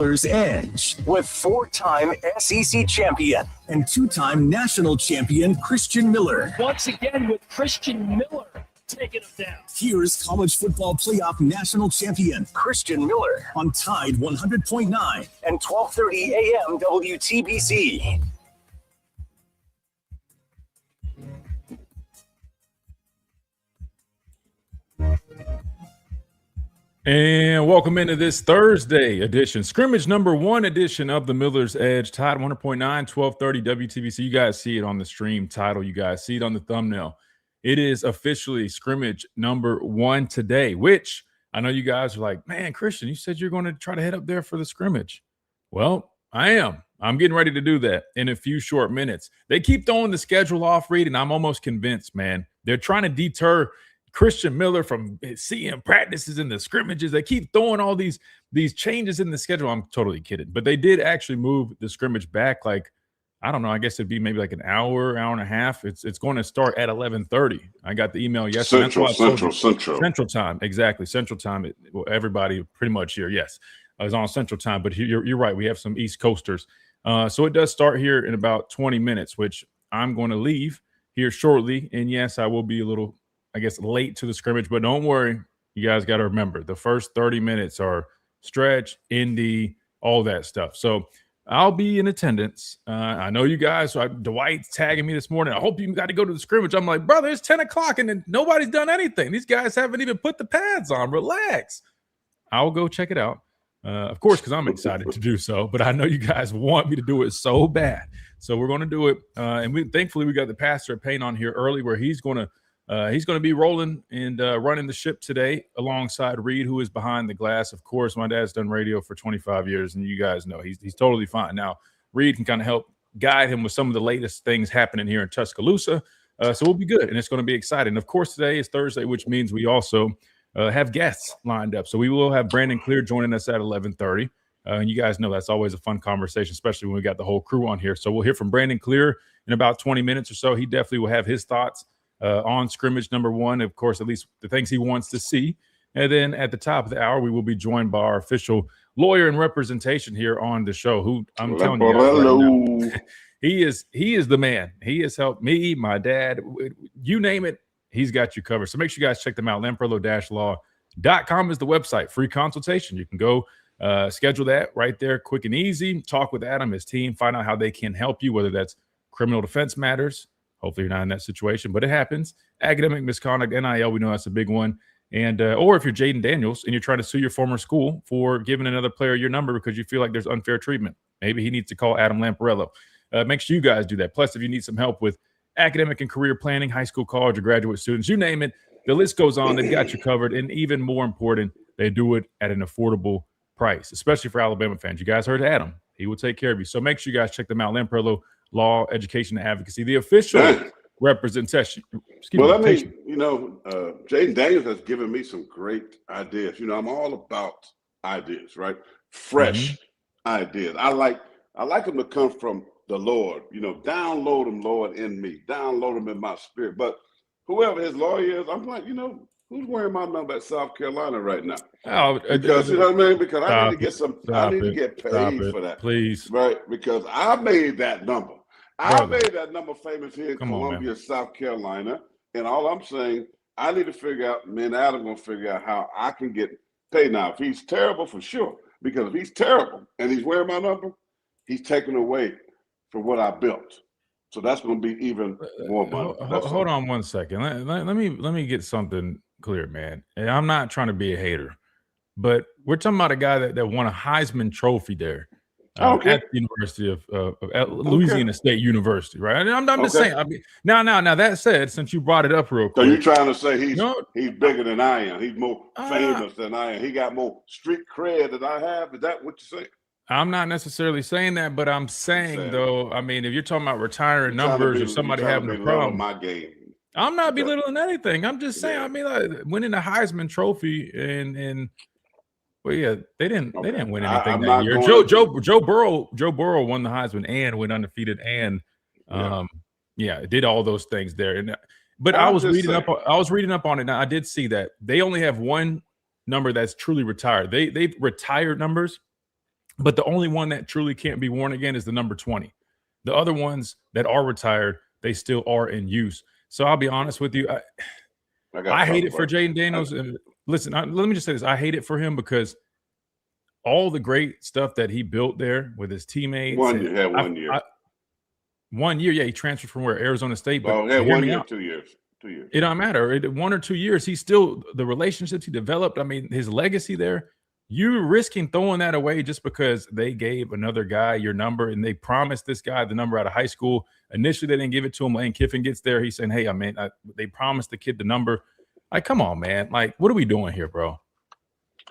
Miller's Edge with four-time SEC champion and two-time national champion Christian Miller. Once again with Christian Miller taking him down. Here's college football playoff national champion Christian Miller on Tide 100.9 and 12:30 a.m. WTBC. And welcome into this Thursday edition, Scrimmage number 1 edition of the Miller's Edge, Tide 100.9, 1230 WTBC. You guys see it on the stream title. You guys see it on the thumbnail. It is officially Scrimmage number 1 today, which I know you guys are like, man, Christian, you said you're going to try to head up there for the scrimmage. Well, I am. I'm getting ready to do that in a few short minutes. They keep throwing the schedule off, Reed, and I'm almost convinced, man. They're trying to deter Christian Miller from seeing practices in the scrimmages. They keep throwing all these changes in the schedule. I'm totally kidding. But they did actually move the scrimmage back, like, I don't know, I guess it'd be maybe like an hour and a half. It's going to start at 11:30. I got the email yesterday. Central time. Exactly. Central time. Everybody pretty much here. Yes. I was on Central time, but you're right. We have some East Coasters. So it does start here in about 20 minutes, which I'm going to leave here shortly. And yes, I will be a little, I guess, late to the scrimmage, but don't worry. You guys got to remember the first 30 minutes are stretch, indie, all that stuff. So I'll be in attendance. I know you guys. So Dwight's tagging me this morning. I hope you got to go to the scrimmage. I'm like, brother, it's 10 o'clock and then nobody's done anything. These guys haven't even put the pads on. Relax. I'll go check it out. Of course, because I'm excited to do so, but I know you guys want me to do it so bad. So we're going to do it. And thankfully we got the pastor at Payne on here early where he's going to be rolling and running the ship today alongside Reed, who is behind the glass. Of course, my dad's done radio for 25 years, and you guys know he's totally fine. Now, Reed can kind of help guide him with some of the latest things happening here in Tuscaloosa. So we'll be good, and it's going to be exciting. Of course, today is Thursday, which means we also have guests lined up. So we will have Brandon Clear joining us at 11:30. And you guys know that's always a fun conversation, especially when we got the whole crew on here. So we'll hear from Brandon Clear in about 20 minutes or so. He definitely will have his thoughts on scrimmage number 1, of course, at least the things he wants to see. And then at the top of the hour, we will be joined by our official lawyer and representation here on the show, who I'm telling you guys right now, he is the man. He has helped me, my dad, you name it, he's got you covered. So make sure you guys check them out. lamperlo-law.com is the website. Free consultation. You can go schedule that right there, quick and easy. Talk with Adam, his team, find out how they can help you, whether that's criminal defense matters. Hopefully you're not in that situation, but it happens. Academic misconduct, NIL, we know that's a big one. And or if you're Jaden Daniels and you're trying to sue your former school for giving another player your number because you feel like there's unfair treatment, maybe he needs to call Adam Lamparello. Make sure you guys do that. Plus, if you need some help with academic and career planning, high school, college, or graduate students, you name it, the list goes on. They've got you covered. And even more important, they do it at an affordable price, especially for Alabama fans. You guys heard Adam. He will take care of you. So make sure you guys check them out. Lamparello Law, Education, and Advocacy, the official representation. Jaden Daniels has given me some great ideas. I'm all about ideas, right? Fresh ideas. I like them to come from the Lord. Download them, Lord, in me. Download them in my spirit. But whoever his lawyer is, I'm like, who's wearing my number at South Carolina right now? Because you know what I mean? Because I need to get I need to get paid for that. Please. Right? Because I made that number. I made that number famous here in Columbia, South Carolina. And all I'm saying, I need to figure out, me and Adam going to figure out how I can get paid. Now, if he's terrible, for sure. Because if he's terrible and he's wearing my number, he's taking away from what I built. So that's going to be even more money. Hold on one second. Let me get something clear, man. And I'm not trying to be a hater, but we're talking about a guy that won a Heisman Trophy there. At the University of Louisiana State University, right? And I'm just saying. I mean, now that said, since you brought it up real quick, so you're trying to say he's bigger than I am? He's more famous than I am. He got more street cred than I have. Is that what you're saying? I'm not necessarily saying that, but I'm saying though. I mean, if you're talking about retiring numbers or somebody having a problem, my game. I'm not belittling anything. I'm just saying. I mean, like, winning a Heisman Trophy and. Well, yeah, they didn't win anything that year. Joe Burrow won the Heisman and went undefeated and did all those things there. But I was reading up on it. Now I did see that they only have one number that's truly retired. They've retired numbers But the only one that truly can't be worn again is the number 20. The other ones that are retired, they still are in use. So I'll be honest with you. I hate it for Jaden Daniels. Listen, let me just say this. I hate it for him because all the great stuff that he built there with his teammates. 1 year. 1 year. 1 year, yeah, he transferred from Arizona State. But 1 year, 2 years. 2 years. It don't matter. 1 or 2 years, he's still the relationships he developed. I mean, his legacy there. You're risking throwing that away just because they gave another guy your number and they promised this guy the number out of high school. Initially, they didn't give it to him. Lane Kiffin gets there. He's saying, hey, they promised the kid the number. Like, come on, man. Like, what are we doing here, bro?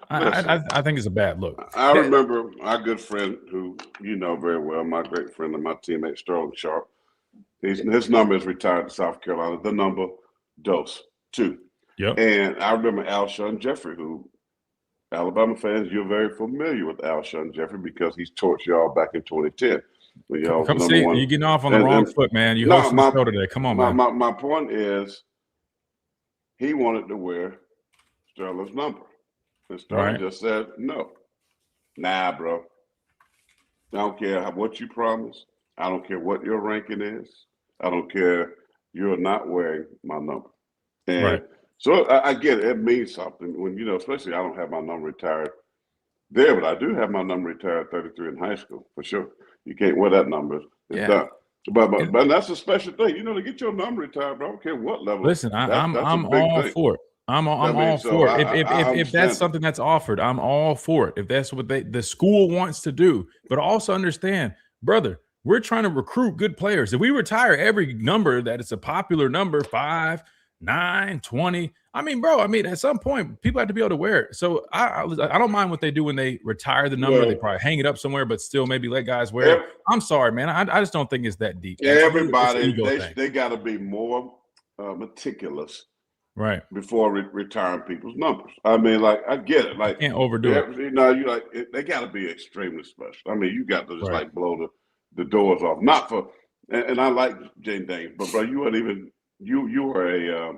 I think it's a bad look. I remember our good friend who you know very well, my great friend and my teammate, Sterling Sharp. His number is retired in South Carolina. The number, Dose, 2. Yep. And I remember Alshon Jeffrey, who Alabama fans, you're very familiar with Alshon Jeffrey because he's torched y'all back in 2010. Come see, you're getting off on the wrong foot, man. You hosting the show today. Come on, man. My point is he wanted to wear Sterling's number. And Sterling just said, no. Nah, bro. I don't care what you promised. I don't care what your ranking is. I don't care. You're not wearing my number. And so I get it. It means something when, especially I don't have my number retired there, but I do have my number retired 33 in high school for sure. You can't wear that number. It's done. But that's a special thing. To get your number retired, bro, I don't care what level. Listen, I'm all for it. I'm all for it. If that's something that's offered, I'm all for it. If that's what the school wants to do. But also understand, brother, we're trying to recruit good players. If we retire every number that is a popular number, 5, 9, 20. I mean, bro, at some point, people have to be able to wear it. So I don't mind what they do when they retire the number. They probably hang it up somewhere, but still maybe let guys wear it. I'm sorry, man. I just don't think it's that deep. Everybody, they got to be more meticulous. Right. Before retiring people's numbers. I get it. Like, can't overdo it. They got to be extremely special. You got to just blow the doors off. Not for, and I like Jaden Daniels, but bro, you weren't even, you were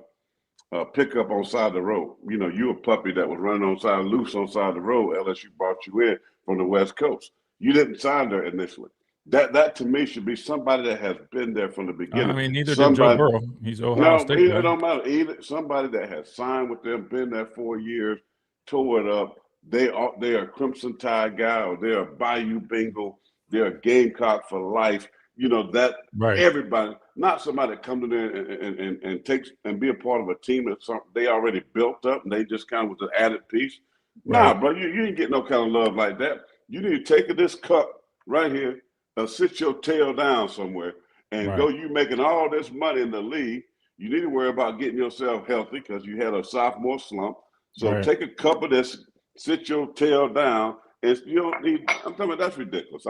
a pickup on side of the road. You a puppy that was running loose on side of the road. LSU brought you in from the West Coast. You didn't sign there initially. That to me should be somebody that has been there from the beginning. Neither did Joe Burrow. He's Ohio State. It don't matter. Either somebody that has signed with them, been there 4 years, tore it up. They are a Crimson Tide guy, or they're a Bayou Bengal. They're a Gamecock for life. Everybody, not somebody that comes in there and takes and be a part of a team that's they already built up and they just kind of was an added piece. Nah, bro, you ain't get no kind of love like that. You need to take this cup right here. Sit your tail down somewhere and go. You making all this money in the league. You need to worry about getting yourself healthy because you had a sophomore slump. So take a cup of this, sit your tail down, and you don't need. I'm telling you, that's ridiculous.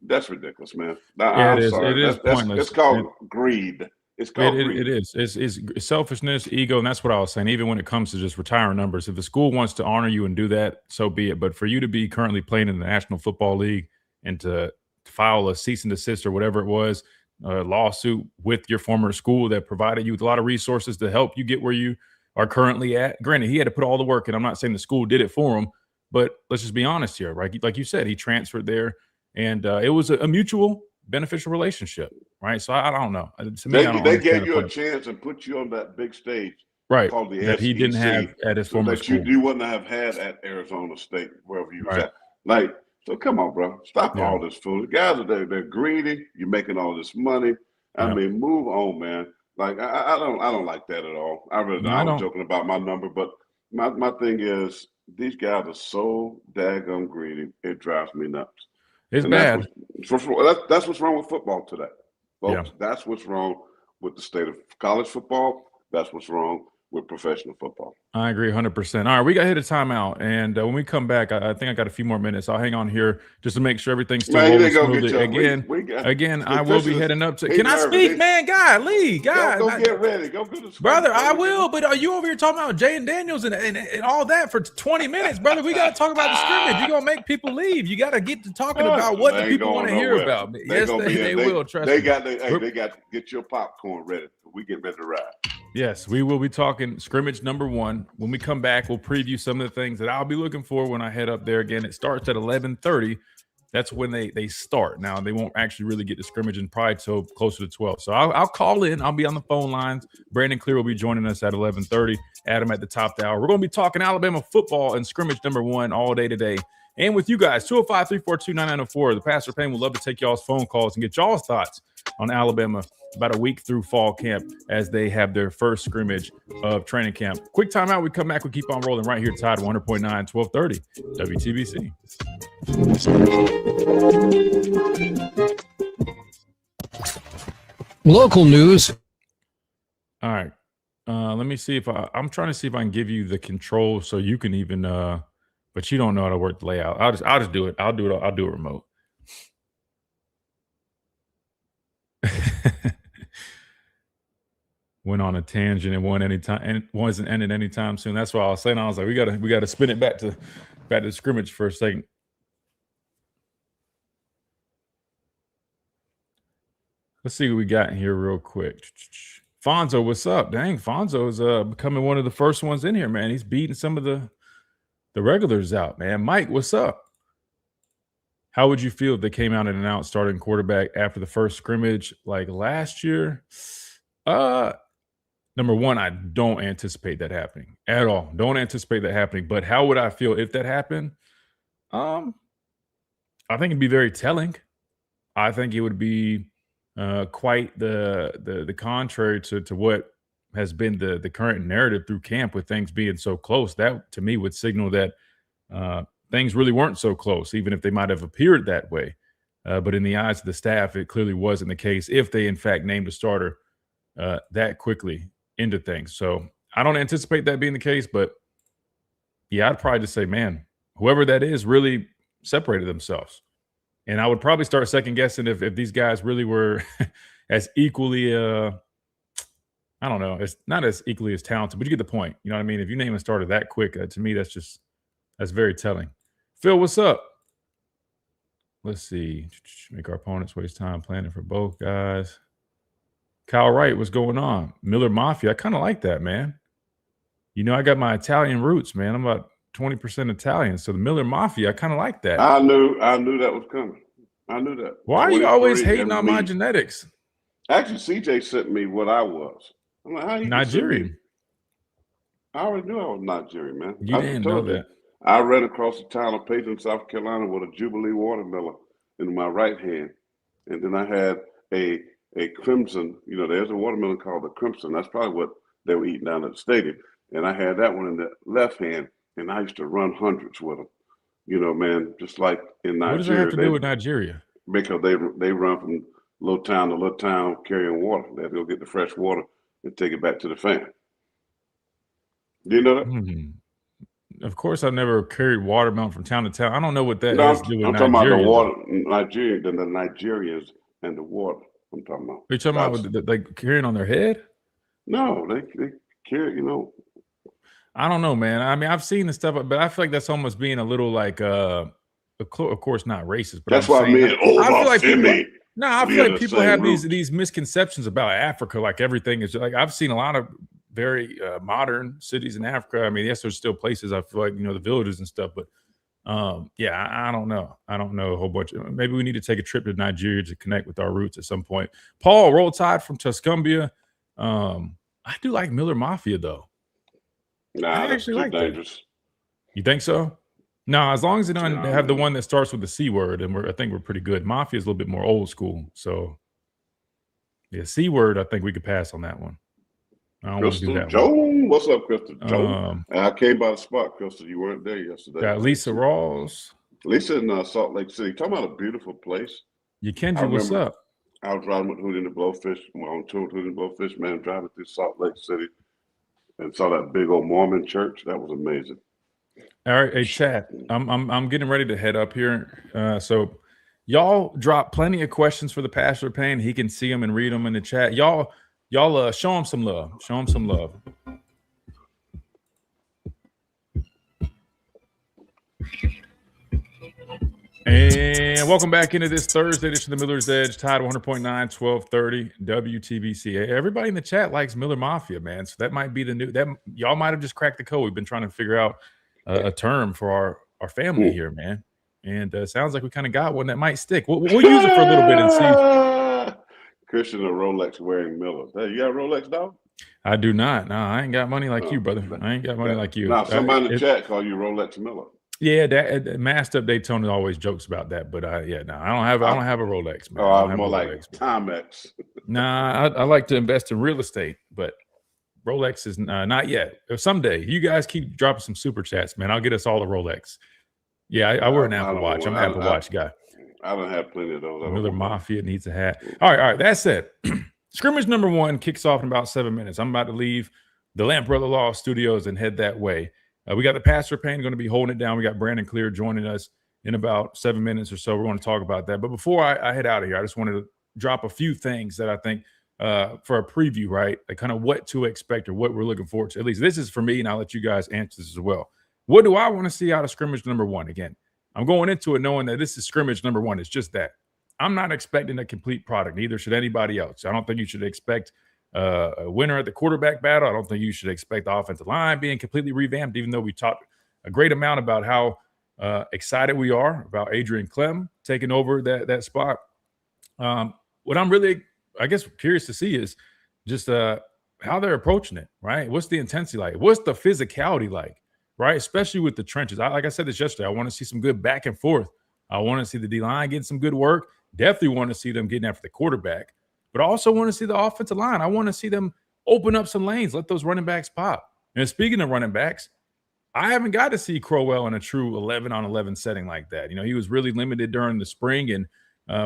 That's ridiculous, man. I'm sorry. It is pointless. It's called greed. It's called greed. It is. It's selfishness, ego, and that's what I was saying. Even when it comes to just retiring numbers, if the school wants to honor you and do that, so be it. But for you to be currently playing in the National Football League and to file a cease and desist or whatever it was, a lawsuit with your former school that provided you with a lot of resources to help you get where you are currently at. Granted, he had to put all the work in. I'm not saying the school did it for him, but let's just be honest here, right? Like you said, he transferred there, and it was a mutual beneficial relationship, right? So I don't know. To me, they gave you a chance and put you on that big stage, right? Called the that SEC, he didn't have at his former school. You wouldn't have had at Arizona State, wherever you was at. So come on, bro. Stop all this fool. The guys they're greedy. You're making all this money. Move on, man. I don't like that at all. I was joking about my number, but my thing is these guys are so daggum greedy. It drives me nuts. It's bad. That's what's wrong with football today, folks. That's what's wrong with the state of college football. That's what's wrong with professional football. I agree 100%. All right, we got to hit a timeout. And when we come back, I think I got a few more minutes. I'll hang on here just to make sure everything's still rolling smoothly. Again, I will be heading up to – can I speak, man? God, Lee. God. Go get ready. Go get the brother, I will. But are you over here talking about Jaden Daniels and all that for 20 minutes? Brother, we got to talk about the scrimmage. You're going to make people leave. You got to get to talking about what the people want to hear about. Yes, they will. Trust me. They got to get your popcorn ready. We get ready to ride. Yes, we will be talking scrimmage number 1. When we come back, we'll preview some of the things that I'll be looking for when I head up there again. It starts at 11:30 That's when they start. Now they won't actually really get to scrimmage and probably till closer to 12. So I'll call in. I'll be on the phone lines. Brandon Clear will be joining us at 11:30. Adam at the top of the hour. We're going to be talking Alabama football and scrimmage number 1 all day today. And with you guys, 205-342-9904. The Pastor Payne would love to take y'all's phone calls and get y'all's thoughts on Alabama about a week through fall camp as they have their first scrimmage of training camp. Quick timeout. We come back. We keep on rolling right here. Tide 100.9, 1230 WTBC. Local news. All right. Let me see if I'm trying to see if I can give you the control so you can even but you don't know how to work the layout. I'll just do it. I'll do it remote. Went on a tangent and wasn't ending anytime soon. That's why I was saying, I was like, we gotta spin it back to scrimmage for a second. Let's see what we got here real quick. Fonzo, what's up? Dang, Fonzo's becoming one of the first ones in here, man. He's beating some of the regulars out, man. Mike, what's up? How would you feel if they came out and announced starting quarterback after the first scrimmage like last year? Number one, I don't anticipate that happening at all. Don't anticipate that happening. But how would I feel if that happened? I think it'd be very telling. I think it would be quite the contrary to what has been the current narrative through camp with things being so close. That to me would signal that things really weren't so close, even if they might have appeared that way. But in the eyes of the staff, it clearly wasn't the case if they in fact named a starter that quickly into things. So I don't anticipate that being the case, but yeah, I'd probably just say, man, whoever that is really separated themselves. And I would probably start second guessing if these guys really were as equally, I don't know, it's not as equally as talented, but you get the point. You know what I mean? If you name a starter that quick, to me, that's very telling. Phil, what's up? Let's see. Make our opponents waste time planning for both guys. Kyle Wright, what's going on? Miller Mafia, I kind of like that, man. You know, I got my Italian roots, man. I'm about 20% Italian. So the Miller Mafia, I kind of like that. I knew that was coming. I knew that. Why are you always hating on my genetics? Actually, CJ sent me what I was. I'm like, how you Nigerian. I already knew I was Nigerian, man. You didn't know that. I ran across the town of Payton, South Carolina with a Jubilee watermelon in my right hand. And then I had a crimson, you know, there's a watermelon called the crimson. That's probably what they were eating down at the stadium. And I had that one in the left hand, and I used to run hundreds with them. You know, man, just like in Nigeria. What does that have to do with Nigeria? Because they run from little town to little town carrying water. They have to go get the fresh water and take it back to the fan. Do you know that? Mm-hmm. Of course, I've never carried watermelon from town to town. I don't know what that has to do with Nigeria. I'm talking about the water, Nigeria, the Nigerians and the water. I'm talking about. Are you talking about with, like carrying on their head? No, they carry, you know. I don't know, man. I mean, I've seen the stuff, but I feel like that's almost being a little like, of course, not racist. But that's what I mean. I feel like I feel like people have roots. these misconceptions about Africa. Like everything is like I've seen a lot of very modern cities in Africa. I mean, yes, there's still places I feel like, you know, the villages and stuff, but yeah, I don't know. I don't know a whole bunch. Maybe we need to take a trip to Nigeria to connect with our roots at some point. Paul, Roll Tide from Tuscumbia. I do like Miller Mafia though. Nah, I actually like dangerous. That. You think so? No, as long as they don't have the one that starts with the C word, and I think we're pretty good. Mafia is a little bit more old school. So yeah, C word, I think we could pass on that one. I don't want to do that one. What's up, Crystal Joe? I came by the spot, Crystal. You weren't there yesterday. Got Lisa Rawls. Lisa in Salt Lake City. Talking about a beautiful place. Kendra, what's up? I was riding with Hootie and the Blowfish. On tour with Hootie and the Blowfish, man, driving through Salt Lake City and saw that big old Mormon church. That was amazing. All right, hey chat. I'm getting ready to head up here. So y'all drop plenty of questions for the Pastor Payne. He can see them and read them in the chat. Y'all show him some love. Show him some love. And welcome back into this Thursday edition of the Miller's Edge, Tide 100.9, 1230 WTBC. Hey, everybody in the chat likes Miller Mafia, man. So that might be the new, that y'all might have just cracked the code. We've been trying to figure out a term for our family here, man. And sounds like we kind of got one that might stick. We'll use it for a little bit and see. Christian, a Rolex wearing Miller. Hey, you got a Rolex, dog? I do not. No, I ain't got money like you, brother. I ain't got money like you. Now, somebody in the chat call you Rolex Miller. Yeah, that Masked Up Daytona always jokes about that, but I don't have a Rolex, man. Oh, more like Timex. Nah, I like to invest in real estate, but Rolex is not yet. Someday, you guys keep dropping some super chats, man. I'll get us all a Rolex. Yeah, I wear an Apple Watch. I'm an Apple Watch guy. I don't have plenty of those. Miller Mafia needs a hat. All right. That's it. Scrimmage number 1 kicks off in about 7 minutes. I'm about to leave the Lamp Brother Law Studios and head that way. We got the Pastor Payne going to be holding it down. We got Brandon Clear joining us in about 7 minutes or so. We're going to talk about that. But before I head out of here, I just wanted to drop a few things that I think for a preview, right? Like kind of what to expect or what we're looking forward to. At least this is for me, and I'll let you guys answer this as well. What do I want to see out of scrimmage number 1? Again, I'm going into it knowing that this is scrimmage number 1. It's just that. I'm not expecting a complete product. Neither should anybody else. I don't think you should expect a winner at the quarterback battle. I don't think you should expect the offensive line being completely revamped, even though we talked a great amount about how excited we are about Adrian Clem taking over that spot. What I'm really, I guess, curious to see is just how they're approaching it, right? What's the intensity like? What's the physicality like, right? Especially with the trenches. Like I said this yesterday, I want to see some good back and forth. I want to see the D-line getting some good work. Definitely want to see them getting after the quarterback. But I also want to see the offensive line. I want to see them open up some lanes, let those running backs pop. And speaking of running backs, I haven't got to see Crowell in a true 11-on-11 setting like that. You know, he was really limited during the spring, and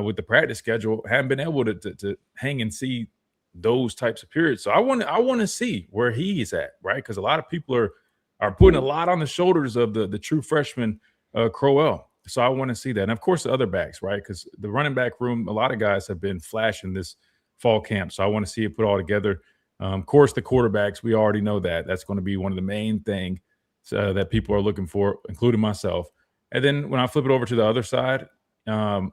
with the practice schedule, haven't been able to hang and see those types of periods. So I want to see where he is at, right? Because a lot of people are putting a lot on the shoulders of the true freshman Crowell. So I want to see that. And, of course, the other backs, right? Because the running back room, a lot of guys have been flashing this fall camp. So I want to see it put all together. Of course, the quarterbacks, we already know that. That's going to be one of the main things that people are looking for, including myself. And then when I flip it over to the other side, linebacker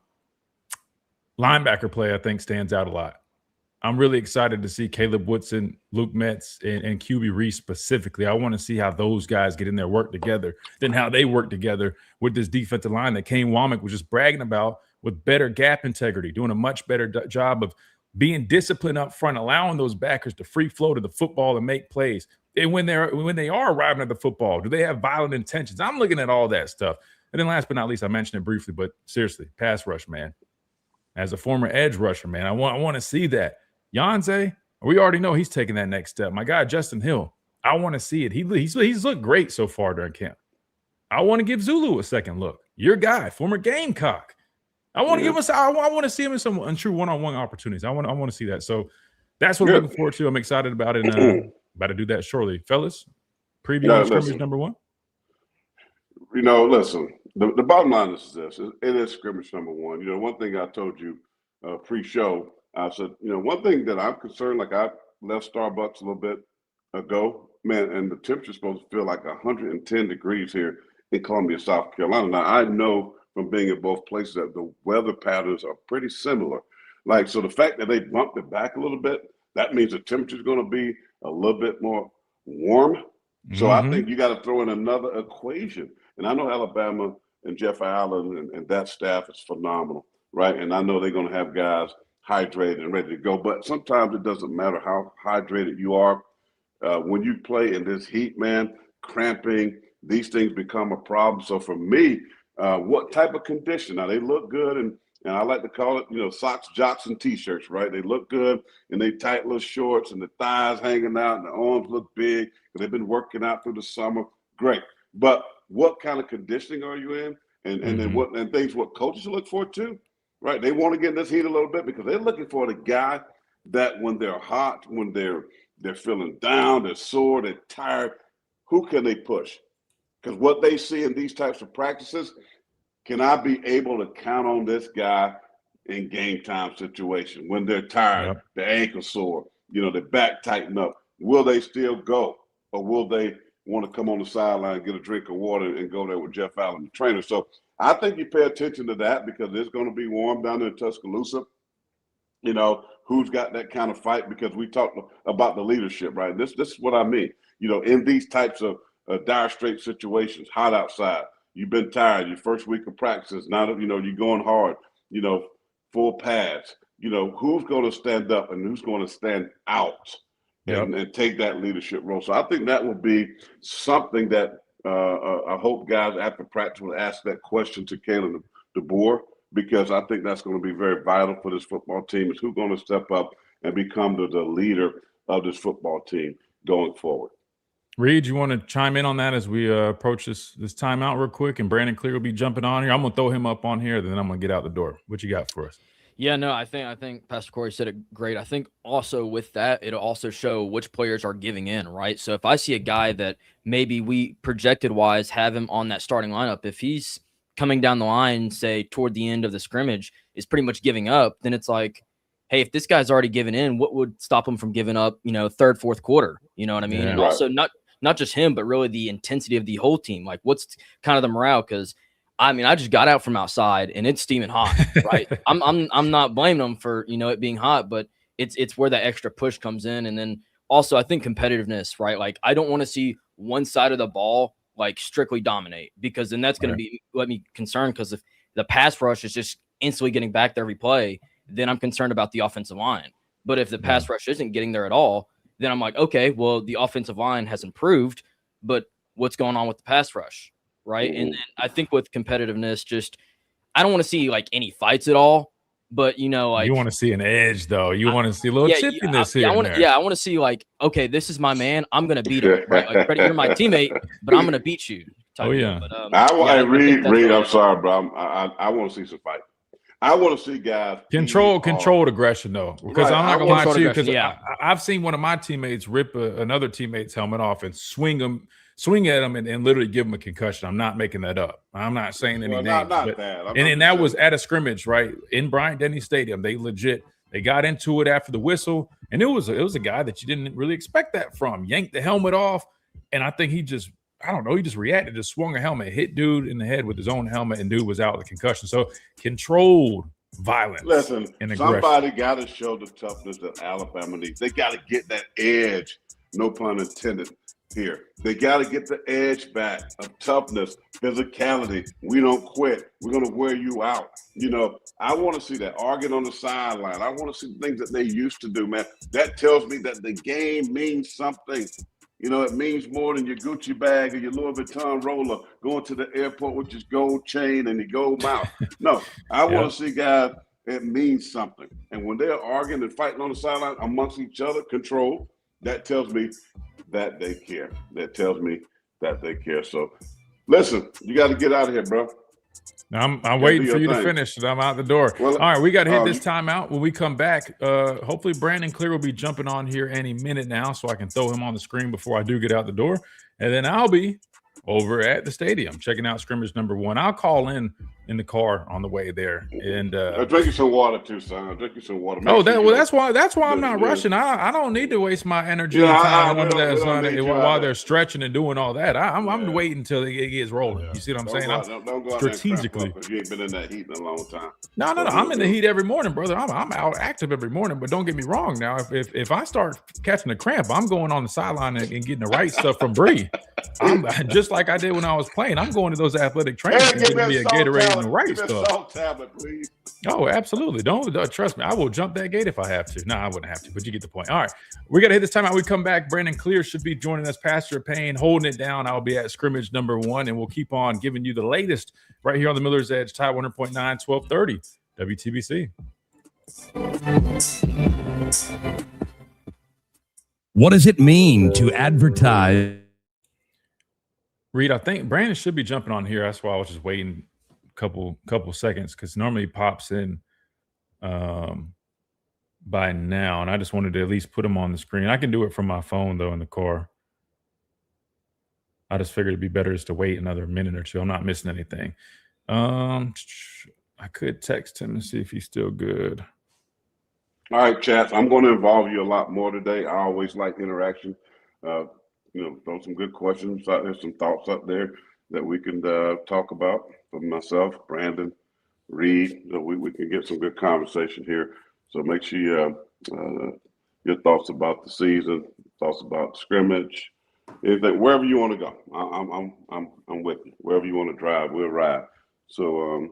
play, I think, stands out a lot. I'm really excited to see Caleb Woodson, Luke Metz, and QB Reese specifically. I want to see how those guys get in there, work together, then how they work together with this defensive line that Kane Womack was just bragging about with better gap integrity, doing a much better job of being disciplined up front, allowing those backers to free flow to the football and make plays. And when they are arriving at the football, do they have violent intentions? I'm looking at all that stuff. And then last but not least, I mentioned it briefly, but seriously, pass rush, man. As a former edge rusher, man, I want to see that. Yonze, we already know he's taking that next step. My guy, Justin Hill, I want to see it. He's looked great so far during camp. I want to give Zulu a second look. Your guy, former Gamecock. I want to give us. I want to see him in some true one-on-one opportunities. I want to see that. So that's what I'm looking forward to. I'm excited about it. And about to do that shortly, fellas. Preview on scrimmage number 1. You know, listen. The bottom line is this: it is scrimmage number 1. You know, one thing I told you pre-show. I said, you know, one thing that I'm concerned, like I left Starbucks a little bit ago, man, and the temperature's supposed to feel like 110 degrees here in Columbia, South Carolina. Now, I know from being in both places that the weather patterns are pretty similar. Like, so the fact that they bumped it back a little bit, that means the temperature's going to be a little bit more warm. So I think you got to throw in another equation. And I know Alabama and Jeff Allen and that staff is phenomenal, right? And I know they're going to have guys hydrated and ready to go, but sometimes it doesn't matter how hydrated you are. When you play in this heat, man, cramping, these things become a problem. So for me, what type of condition? Now they look good, and I like to call it, you know, socks, jocks, and t-shirts, right? They look good, and they tight little shorts, and the thighs hanging out, and the arms look big, because they've been working out through the summer. Great, but what kind of conditioning are you in? And then what coaches look for too. Right, they want to get in this heat a little bit because they're looking for the guy that when they're hot, when they're feeling down, they're sore, they're tired, who can they push? Because what they see in these types of practices, can I be able to count on this guy in game time situation when they're tired, their ankle sore, you know, their back tighten up? Will they still go, or will they want to come on the sideline, get a drink of water, and go there with Jeff Allen, the trainer? So I think you pay attention to that because it's going to be warm down there in Tuscaloosa. You know, who's got that kind of fight? Because we talked about the leadership, right? This is what I mean. You know, in these types of dire straight situations, hot outside, You've been tired. Your first week of practice, now that you're going hard. Full pads. Who's going to stand up and who's going to stand out and take that leadership role. So I think that will be something that I hope guys after practice will ask that question to Kalen DeBoer, because I think that's going to be very vital for this football team, is who's going to step up and become the leader of this football team going forward. Reed, you want to chime in on that as we approach this timeout real quick? And Brandon Clear will be jumping on here. I'm going to throw him up on here, then I'm going to get out the door. What you got for us? Yeah, no, I think Pastor Corey said it great. I think also with that, it'll also show which players are giving in, right? So if I see a guy that maybe we projected-wise have him on that starting lineup, if he's coming down the line, say, toward the end of the scrimmage, is pretty much giving up, then it's like, hey, if this guy's already given in, what would stop him from giving up, third, fourth quarter? You know what I mean? Yeah, and also not just him, but really the intensity of the whole team. Like, what's kind of the morale? Because I just got out from outside and it's steaming hot, right? I'm not blaming them for it being hot, but it's where that extra push comes in. And then also I think competitiveness, right? Like, I don't want to see one side of the ball like strictly dominate, because then that's going to let me concerned, because if the pass rush is just instantly getting back there every play, then I'm concerned about the offensive line. But if the pass rush isn't getting there at all, then I'm like, okay, well, the offensive line has improved, but what's going on with the pass rush, right? And then I think with competitiveness, just I don't want to see like any fights at all, but like you want to see an edge though. You want to see a little chippiness here. I want to see like, okay, this is my man. I'm gonna beat him, right? Like, Freddie, you're my teammate, but I'm gonna beat you. Yeah. But, Reed, I'm sorry, bro. I want to see some fight. I want to see guys controlled aggression though, because I'm not gonna lie to you, because I've seen one of my teammates rip another teammate's helmet off and swing at him and literally give him a concussion. I'm not making that up. I'm not saying any names. And that was at a scrimmage, right, in Bryant-Denny Stadium. They got into it after the whistle, and it was a guy that you didn't really expect that from. Yanked the helmet off, and I think he just reacted, just swung a helmet, hit dude in the head with his own helmet, and dude was out with a concussion. So controlled violence. Listen, and somebody got to show the toughness that Alabama needs. They got to get that edge, no pun intended here. They got to get the edge back of toughness, physicality. We don't quit. We're going to wear you out. I want to see that arguing on the sideline. I want to see things that they used to do, man. That tells me that the game means something. It means more than your Gucci bag or your Louis Vuitton roller going to the airport with your gold chain and your gold mouth. No, I want to see guys, it means something. And when they're arguing and fighting on the sideline amongst each other, control, that tells me that they care. That tells me that they care. So, listen, you got to get out of here, bro. I'm waiting for you to finish, and I'm out the door. Well, all right, we got to hit this timeout. When we come back, hopefully Brandon Clear will be jumping on here any minute now, so I can throw him on the screen before I do get out the door. And then I'll be over at the stadium checking out scrimmage number 1. I'll call in the car on the way there. And drink you some water too, son. Drink you some water. That's why I'm not rushing. I don't need to waste my energy and time under that sun while they're stretching and doing all that. I'm waiting until it gets rolling. You see what I'm saying? Don't go strategically. You ain't been in that heat in a long time. No. I'm in the heat every morning, brother. I'm out active every morning. But don't get me wrong. Now, if I start catching a cramp, I'm going on the sideline and getting the right stuff from Bree. I'm just like I did when I was playing. I'm going to those athletic trainers and getting me a Gatorade and the right stuff. Salt tablet, please. Oh, absolutely. Don't trust me. I will jump that gate if I have to. No, I wouldn't have to, but you get the point. All right. We got to hit this time out. We come back. Brandon Clear should be joining us. Pastor Payne holding it down. I'll be at scrimmage number 1, and we'll keep on giving you the latest right here on the Miller's Edge, Tide 100.9, 1230, WTBC. What does it mean to advertise? Reed, I think Brandon should be jumping on here. That's why I was just waiting a couple seconds, because normally he pops in by now, and I just wanted to at least put him on the screen. I can do it from my phone though in the car. I just figured it'd be better just to wait another minute or two. I'm not missing anything. I could text him and see if he's still good. All right, Chats, I'm going to involve you a lot more today. I always like interaction. Throw some good questions out there, some thoughts up there that we can talk about. For myself, Brandon, Reed, we can get some good conversation here. So make sure your thoughts about the season, thoughts about scrimmage, Anything, wherever you want to go, I'm with you. Wherever you want to drive, we'll ride. So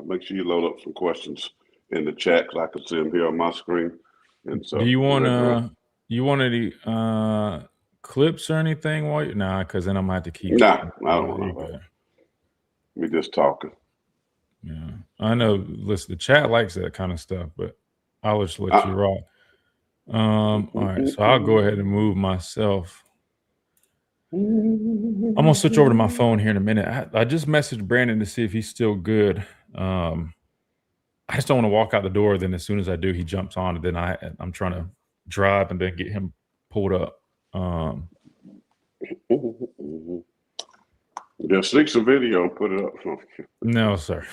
make sure you load up some questions in the chat because I can see them here on my screen. And so, Do you want any clips or anything while you? Nah, because then I'm gonna have to keep. Nah, I don't want that. We just talking. Yeah, I know. Listen, the chat likes that kind of stuff, but I'll just let you rock. All right, so I'll go ahead and move myself. I'm gonna switch over to my phone here in a minute. I just messaged Brandon to see if he's still good. I just don't want to walk out the door. Then as soon as I do, he jumps on, and then I'm trying to drive and then get him pulled up. Just sneak some video and put it up. No, sir.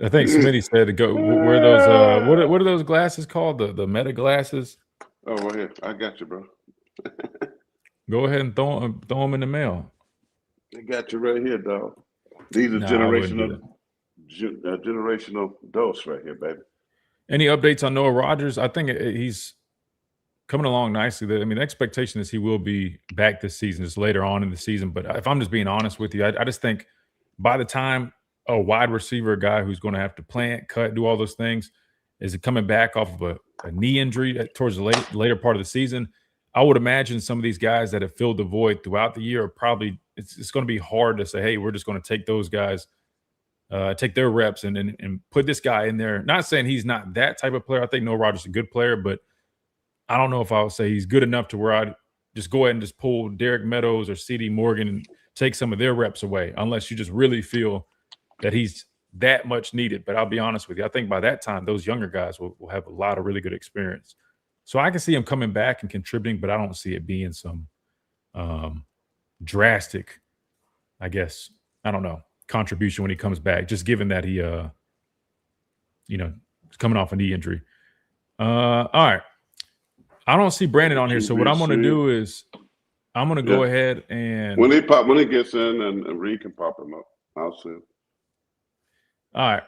I think Smitty said to go wear those. What are those glasses called? The Meta glasses. Oh, well, here, I got you, bro. Go ahead and throw them in the mail. I got you right here, dog. These are generational dose right here, baby. Any updates on Noah Rodgers? I think he's coming along nicely. I mean, the expectation is he will be back this season, just later on in the season. But if I'm just being honest with you, I just think by the time a wide receiver, a guy who's going to have to plant, cut, do all those things, is it coming back off of a knee injury towards the later part of the season? I would imagine some of these guys that have filled the void throughout the year are probably it's going to be hard to say, hey, we're just going to take those guys, take their reps and put this guy in there. Not saying he's not that type of player. I think Noah Rodgers is a good player, but I don't know if I would say he's good enough to where I'd just go ahead and just pull Derek Meadows or C.D. Morgan and take some of their reps away, unless you just really feel that he's that much needed. But I'll be honest with you, I think by that time, those younger guys will have a lot of really good experience. So I can see him coming back and contributing, but I don't see it being some drastic, I guess, I don't know, contribution when he comes back, just given that he, is coming off a knee injury. All right. I don't see Brandon on here. So what I'm going to do is I'm going to go ahead and when he gets in and Reed can pop him up, I'll see him. All right.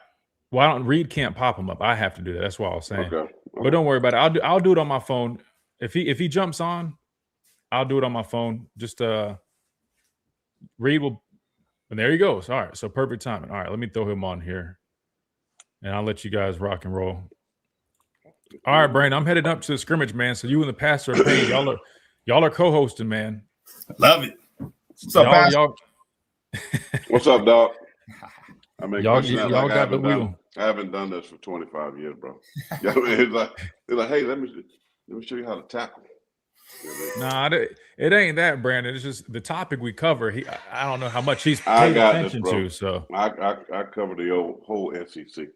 Well, Reed can't pop him up. I have to do that. That's what I was saying. Okay. But don't worry about it. I'll do it on my phone. If he jumps on, I'll do it on my phone. Just Reed will, and there he goes. All right. So perfect timing. All right. Let me throw him on here, and I'll let you guys rock and roll. All right, Brandon. I'm headed up to the scrimmage, man. So you and the pastor are paying. Y'all are co-hosting, man. Love it. What's up, Pastor? What's up, dog? I mean, y'all got the wheel. I haven't done this for 25 years, bro. You know what I mean? It's like, hey, let me show you how to tackle. Nah, it ain't that, Brandon. It's just the topic we cover. I don't know how much he's paid attention to. So I cover the whole SEC,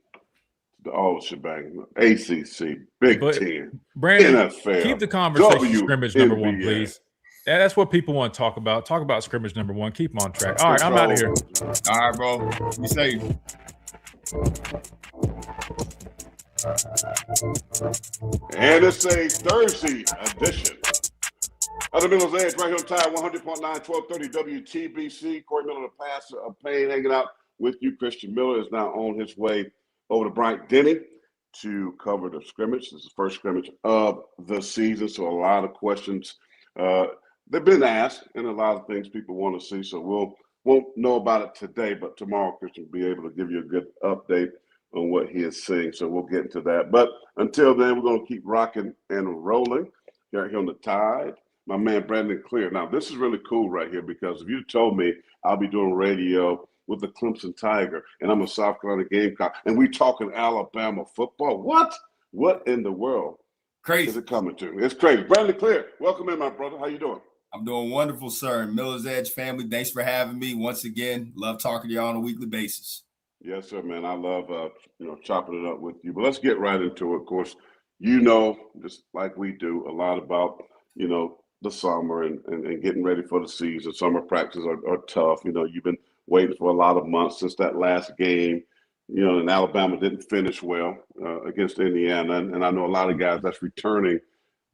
all the shebang, ACC, Big Ten, Brandon, NFL. Keep the conversation scrimmage number one, please. Yeah, that's what people want to talk about. Talk about scrimmage number one. Keep them on track. All right, I'm out of here. All right, bro. Be safe. And it's a Thursday edition of the Miller's Edge right here on Tide 100.9, 1230 WTBC. Corey Miller, the pastor of Payne, hanging out with you. Christian Miller is now on his way over to Bryant-Denny to cover the scrimmage. This is the first scrimmage of the season, so a lot of questions they've been asked, and a lot of things people want to see. So won't know about it today, but tomorrow Christian will be able to give you a good update on what he is seeing. So we'll get into that. But until then, we're going to keep rocking and rolling right here on the Tide. My man Brandon Clear. Now, this is really cool right here because if you told me I'll be doing radio with the Clemson Tiger and I'm a South Carolina Gamecock and we talking Alabama football, what in the world is it coming to? It's crazy. Brandon Clear, welcome in, my brother. How you doing? I'm doing wonderful, sir. Miller's Edge family, thanks for having me once again. Love talking to y'all on a weekly basis. Yes, sir, man. I love chopping it up with you. But let's get right into it. Of course, just like we do, a lot about the summer and getting ready for the season. Summer practices are tough. You've been waiting for a lot of months since that last game. And Alabama didn't finish well against Indiana. And I know a lot of guys that's returning,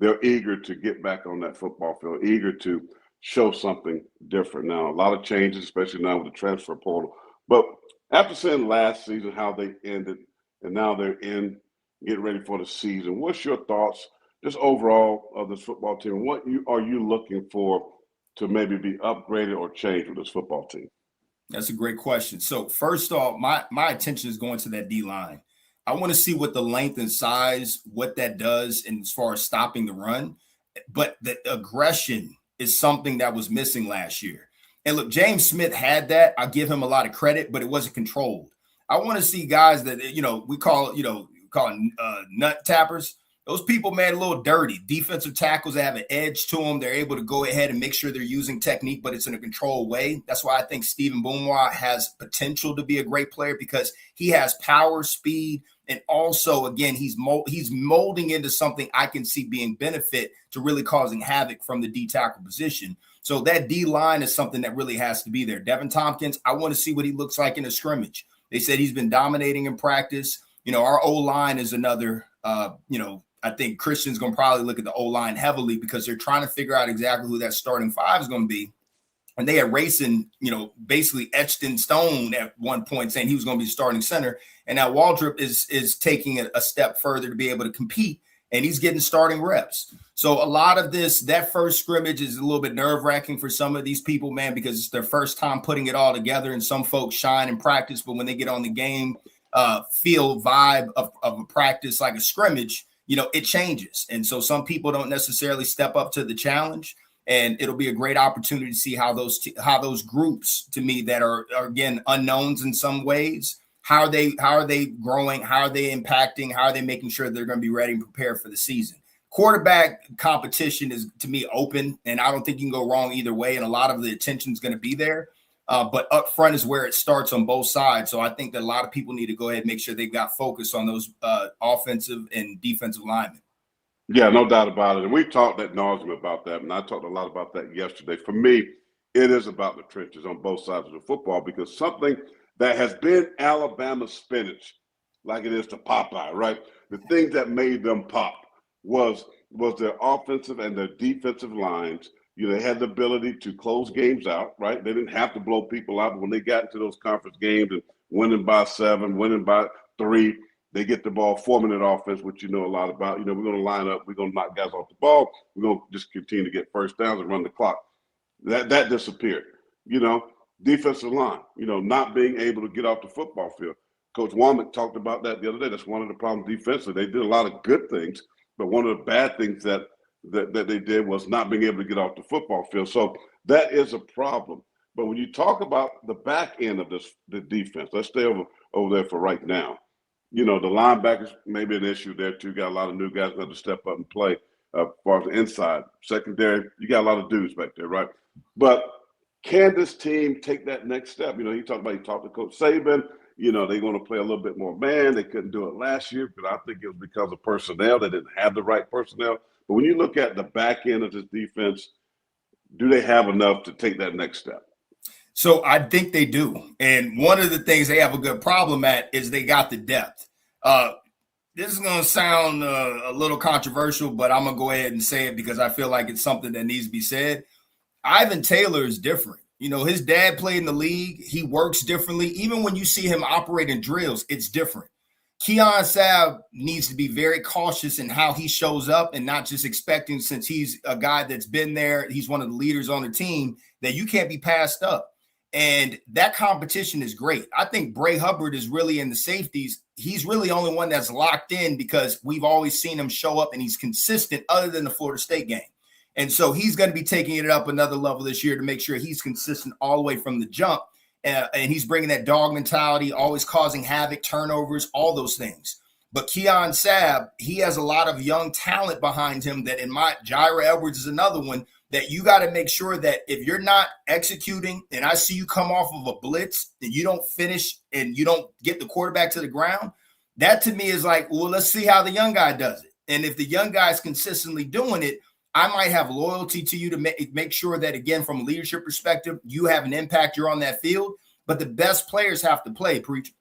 they're eager to get back on that football field, eager to show something different. Now, a lot of changes, especially now with the transfer portal. But after seeing last season how they ended, and now they're getting ready for the season, what's your thoughts just overall of this football team? What are you looking for to maybe be upgraded or changed with this football team? That's a great question. So first off, my attention is going to that D-line. I want to see what the length and size, what that does in as far as stopping the run. But the aggression is something that was missing last year. And look, James Smith had that. I give him a lot of credit, but it wasn't controlled. I want to see guys that, we call nut tappers. Those people, man, a little dirty. Defensive tackles that have an edge to them. They're able to go ahead and make sure they're using technique, but it's in a controlled way. That's why I think Stephen Boonewa has potential to be a great player because he has power, speed, and also, again, he's molding into something I can see being benefit to really causing havoc from the D tackle position. So that D line is something that really has to be there. Devin Tompkins, I want to see what he looks like in a scrimmage. They said he's been dominating in practice. Our O-line is another, I think Christian's going to probably look at the O-line heavily because they're trying to figure out exactly who that starting five is going to be. And they had Racing, basically etched in stone at one point saying he was going to be starting center. And now Waldrop is taking a step further to be able to compete, and he's getting starting reps. So a lot of that first scrimmage is a little bit nerve-wracking for some of these people, man, because it's their first time putting it all together, and some folks shine in practice, but when they get on the game, feel vibe of a practice like a scrimmage, it changes. And so some people don't necessarily step up to the challenge, and it'll be a great opportunity to see how those groups, to me, that are again unknowns in some ways, how are they growing, how are they impacting, how are they making sure they're going to be ready and prepared for the season. Quarterback competition is, to me, open, and I don't think you can go wrong either way, and a lot of the attention is going to be there. But up front is where it starts on both sides. So I think that a lot of people need to go ahead and make sure they've got focus on those offensive and defensive linemen. Yeah, no doubt about it. And we talked ad nauseum about that, and I talked a lot about that yesterday. For me, it is about the trenches on both sides of the football because something that has been Alabama spinach, like it is to Popeye, right? The things that made them pop was their offensive and their defensive lines. They had the ability to close games out, right? They didn't have to blow people out, but when they got into those conference games and winning by 7, winning by 3, they get the ball, 4-minute offense, which you know a lot about. We're going to line up, we're going to knock guys off the ball, we're going to just continue to get first downs and run the clock. That disappeared. Defensive line, not being able to get off the football field. Coach Womack talked about that the other day. That's one of the problems defensively. They did a lot of good things, but one of the bad things that they did was not being able to get off the football field. So that is a problem. But when you talk about the back end of the defense, let's stay over there for right now. The linebackers may be an issue there too. Got a lot of new guys that have to step up and play as far as the inside. Secondary, you got a lot of dudes back there, right? But can this team take that next step? He talked to Coach Saban. They're going to play a little bit more man. They couldn't do it last year, but I think it was because of personnel. They didn't have the right personnel. But when you look at the back end of this defense, do they have enough to take that next step? So I think they do. And one of the things they have a good problem at is they got the depth. This is going to sound a little controversial, but I'm going to go ahead and say it because I feel like it's something that needs to be said. Ivan Taylor is different. His dad played in the league. He works differently. Even when you see him operate in drills, it's different. Keon Sabb needs to be very cautious in how he shows up and not just expecting, since he's a guy that's been there, he's one of the leaders on the team, that you can't be passed up. And that competition is great. I think Bray Hubbard is really in the safeties. He's really the only one that's locked in because we've always seen him show up and he's consistent other than the Florida State game. And so he's going to be taking it up another level this year to make sure he's consistent all the way from the jump. And he's bringing that dog mentality, always causing havoc, turnovers, all those things. But Keon Sabb, he has a lot of young talent behind him that Jaira Edwards is another one that you got to make sure that if you're not executing and I see you come off of a blitz and you don't finish and you don't get the quarterback to the ground, that to me is like, well, let's see how the young guy does it. And if the young guy is consistently doing it, I might have loyalty to you to make sure that, again, from a leadership perspective, you have an impact, you're on that field. But the best players have to play, Preach.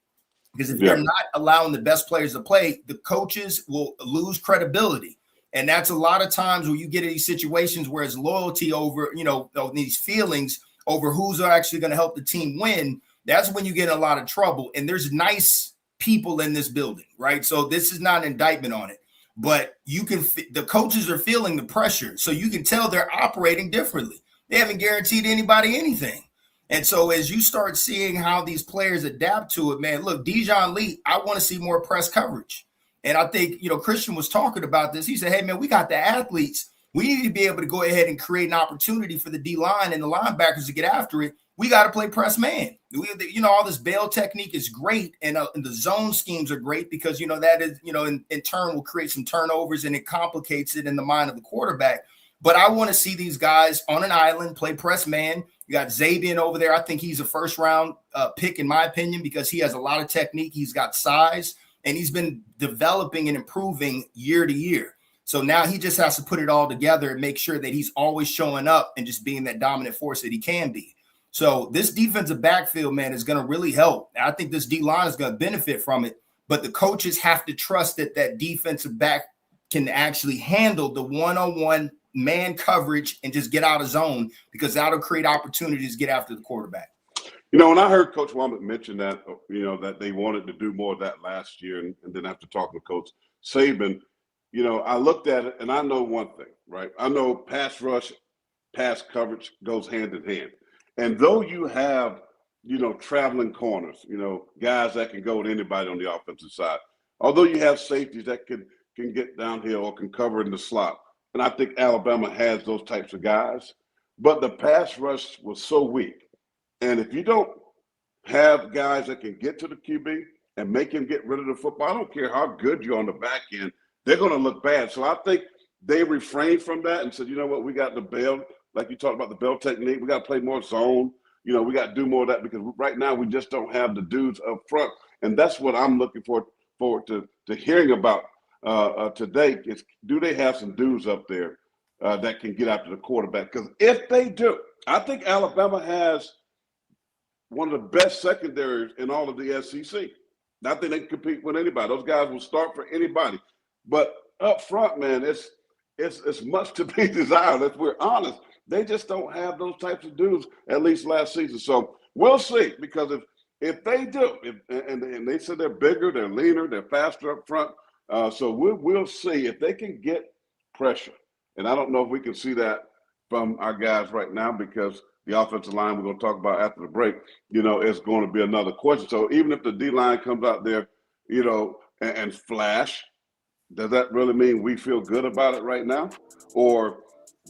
Because if you're not allowing the best players to play, the coaches will lose credibility. And that's a lot of times where you get in these situations where it's loyalty over, these feelings over who's actually going to help the team win. That's when you get in a lot of trouble. And there's nice people in this building, right? So this is not an indictment on it. But the coaches are feeling the pressure. So you can tell they're operating differently. They haven't guaranteed anybody anything. And so as you start seeing how these players adapt to it, man, look, Dijon Lee, I want to see more press coverage. And I think, Christian was talking about this. He said, hey, man, we got the athletes. We need to be able to go ahead and create an opportunity for the D-line and the linebackers to get after it. We got to play press man. All this bail technique is great, and the zone schemes are great because, that is, in turn will create some turnovers, and it complicates it in the mind of the quarterback. But I want to see these guys on an island play press man. You got Zabian over there. I think he's a first-round pick, in my opinion, because he has a lot of technique. He's got size, and he's been developing and improving year to year. So now he just has to put it all together and make sure that he's always showing up and just being that dominant force that he can be. So this defensive backfield, man, is going to really help. I think this D-line is going to benefit from it, but the coaches have to trust that defensive back can actually handle the one-on-one man coverage and just get out of zone, because that'll create opportunities to get after the quarterback. When I heard Coach Womack mention that, that they wanted to do more of that last year, and then after talking to Coach Saban, I looked at it and I know one thing, right? I know pass rush, pass coverage goes hand in hand. And though you have, traveling corners, guys that can go with anybody on the offensive side, although you have safeties that can get downhill or can cover in the slot, and I think Alabama has those types of guys, but the pass rush was so weak. And if you don't have guys that can get to the QB and make him get rid of the football, I don't care how good you're on the back end, they're going to look bad. So I think they refrained from that and said, you know what, we got the bail, like you talked about the bail technique. We got to play more zone. We got to do more of that, because right now we just don't have the dudes up front. And that's what I'm looking forward to hearing about today is, do they have some dudes up there that can get after the quarterback? Because if they do, I think Alabama has one of the best secondaries in all of the SEC. I think they can compete with anybody. Those guys will start for anybody. But up front, man, it's much to be desired. If we're honest, they just don't have those types of dudes, at least last season. So we'll see, because if they do, and they said they're bigger, they're leaner, they're faster up front. So we'll see if they can get pressure. And I don't know if we can see that from our guys right now, because the offensive line we're going to talk about after the break, is going to be another question. So even if the D-line comes out there, and flash, does that really mean we feel good about it right now? Or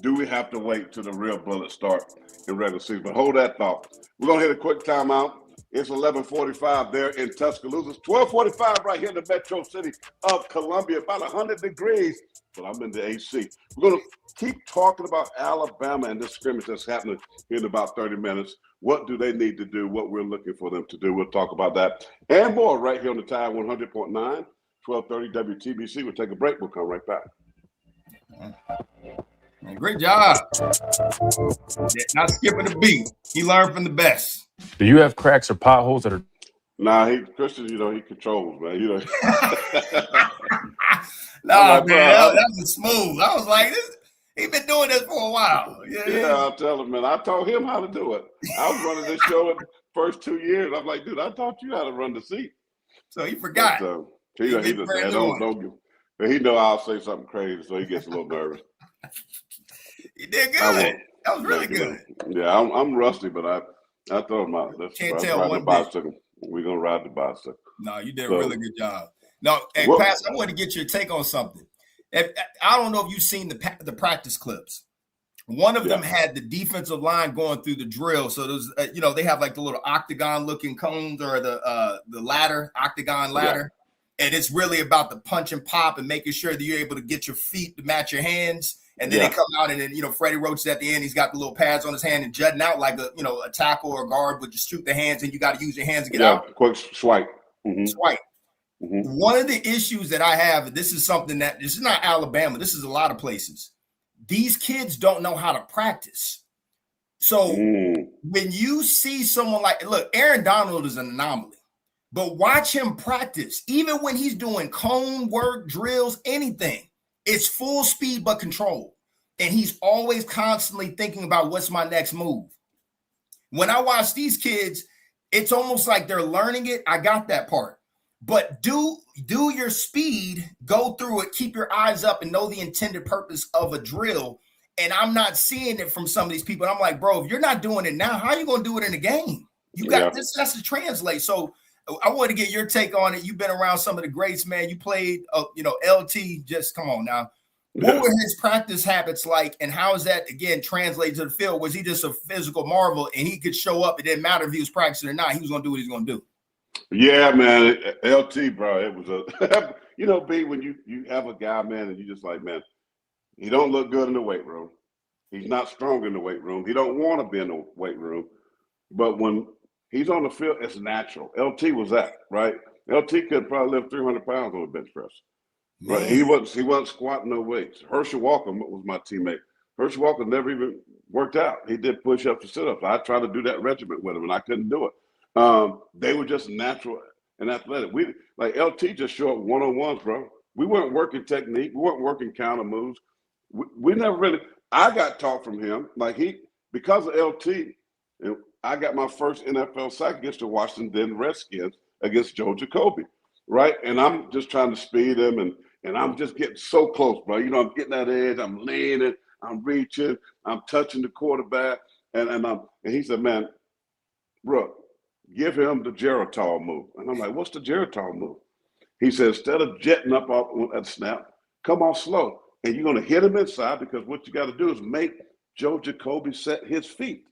do we have to wait till the real bullets start in regular season? But hold that thought. We're going to hit a quick timeout. It's 11:45 there in Tuscaloosa. It's 12:45 right here in the metro city of Columbia, about 100 degrees. But I'm in the AC. We're going to keep talking about Alabama and this scrimmage that's happening in about 30 minutes. What do they need to do? What we're looking for them to do. We'll talk about that and more right here on the Tide 100.9, 1230 WTBC. We'll take a break. We'll come right back. Great job. Not skipping a beat. He learned from the best. Do you have cracks or potholes that are? Nah, Christian, he controls, man. Nah, man, that was smooth. I was like, he's been doing this for a while. Yeah, I'll tell him, man. I taught him how to do it. I was running this show in the first 2 years. I'm like, dude, I taught you how to run the seat. So he forgot. But, he know I'll say something crazy, so he gets a little nervous. You did good. That was really good. Yeah, I'm rusty, but I throw him out. Can't tell one bicycle. We're gonna ride the bicycle. No, you did a really good job. No, hey, Pastor, I want to get your take on something. I don't know if you've seen the practice clips. One of them had the defensive line going through the drill. So there's, they have like the little octagon-looking cones or the ladder, octagon ladder. Yeah. And it's really about the punch and pop and making sure that you're able to get your feet to match your hands. And then they come out and then, Freddie Roach is at the end. He's got the little pads on his hand and jutting out like a tackle or a guard, but just shoot the hands and you got to use your hands to get out. Quick swipe. Mm-hmm. Swipe. Mm-hmm. One of the issues that I have, this is not Alabama. This is a lot of places. These kids don't know how to practice. So when you see someone look, Aaron Donald is an anomaly, but watch him practice. Even when he's doing cone work, drills, anything, it's full speed but control. And he's always constantly thinking about what's my next move. When I watch these kids, it's almost like they're learning it. I got that part. But do your speed, go through it, keep your eyes up and know the intended purpose of a drill. And I'm not seeing it from some of these people. And I'm like, bro, if you're not doing it now, how are you going to do it in the game? You got this has to translate. So I want to get your take on it. You've been around some of the greats, man. You played, LT. Just come on now. What were his practice habits like, and how is that, again, translated to the field? Was he just a physical marvel, and he could show up? It didn't matter if he was practicing or not. He was going to do what he's going to do. Yeah, man. LT, bro, it was a – B, when you have a guy, man, and you just like, man, he don't look good in the weight room. He's not strong in the weight room. He don't want to be in the weight room. But when he's on the field, it's natural. LT was that, right? LT could probably lift 300 pounds on a bench press. Right? He wasn't squatting no weights. Herschel Walker was my teammate. Herschel Walker never even worked out. He did push-ups and sit-ups. I tried to do that regimen with him, and I couldn't do it. They were just natural and athletic. LT just showed up one-on-ones, bro. We weren't working technique. We weren't working counter moves. We never really – I got taught from him. Because of LT, I got my first NFL sack against the Washington Redskins against Joe Jacoby, right? And I'm just trying to speed him, and I'm just getting so close, bro. I'm getting that edge. I'm leaning. I'm reaching. I'm touching the quarterback. And he said, man, bro, give him the Geritol move. And I'm like, what's the Geritol move? He said, instead of jetting up off at snap, come off slow. And you're going to hit him inside, because what you got to do is make Joe Jacoby set his feet.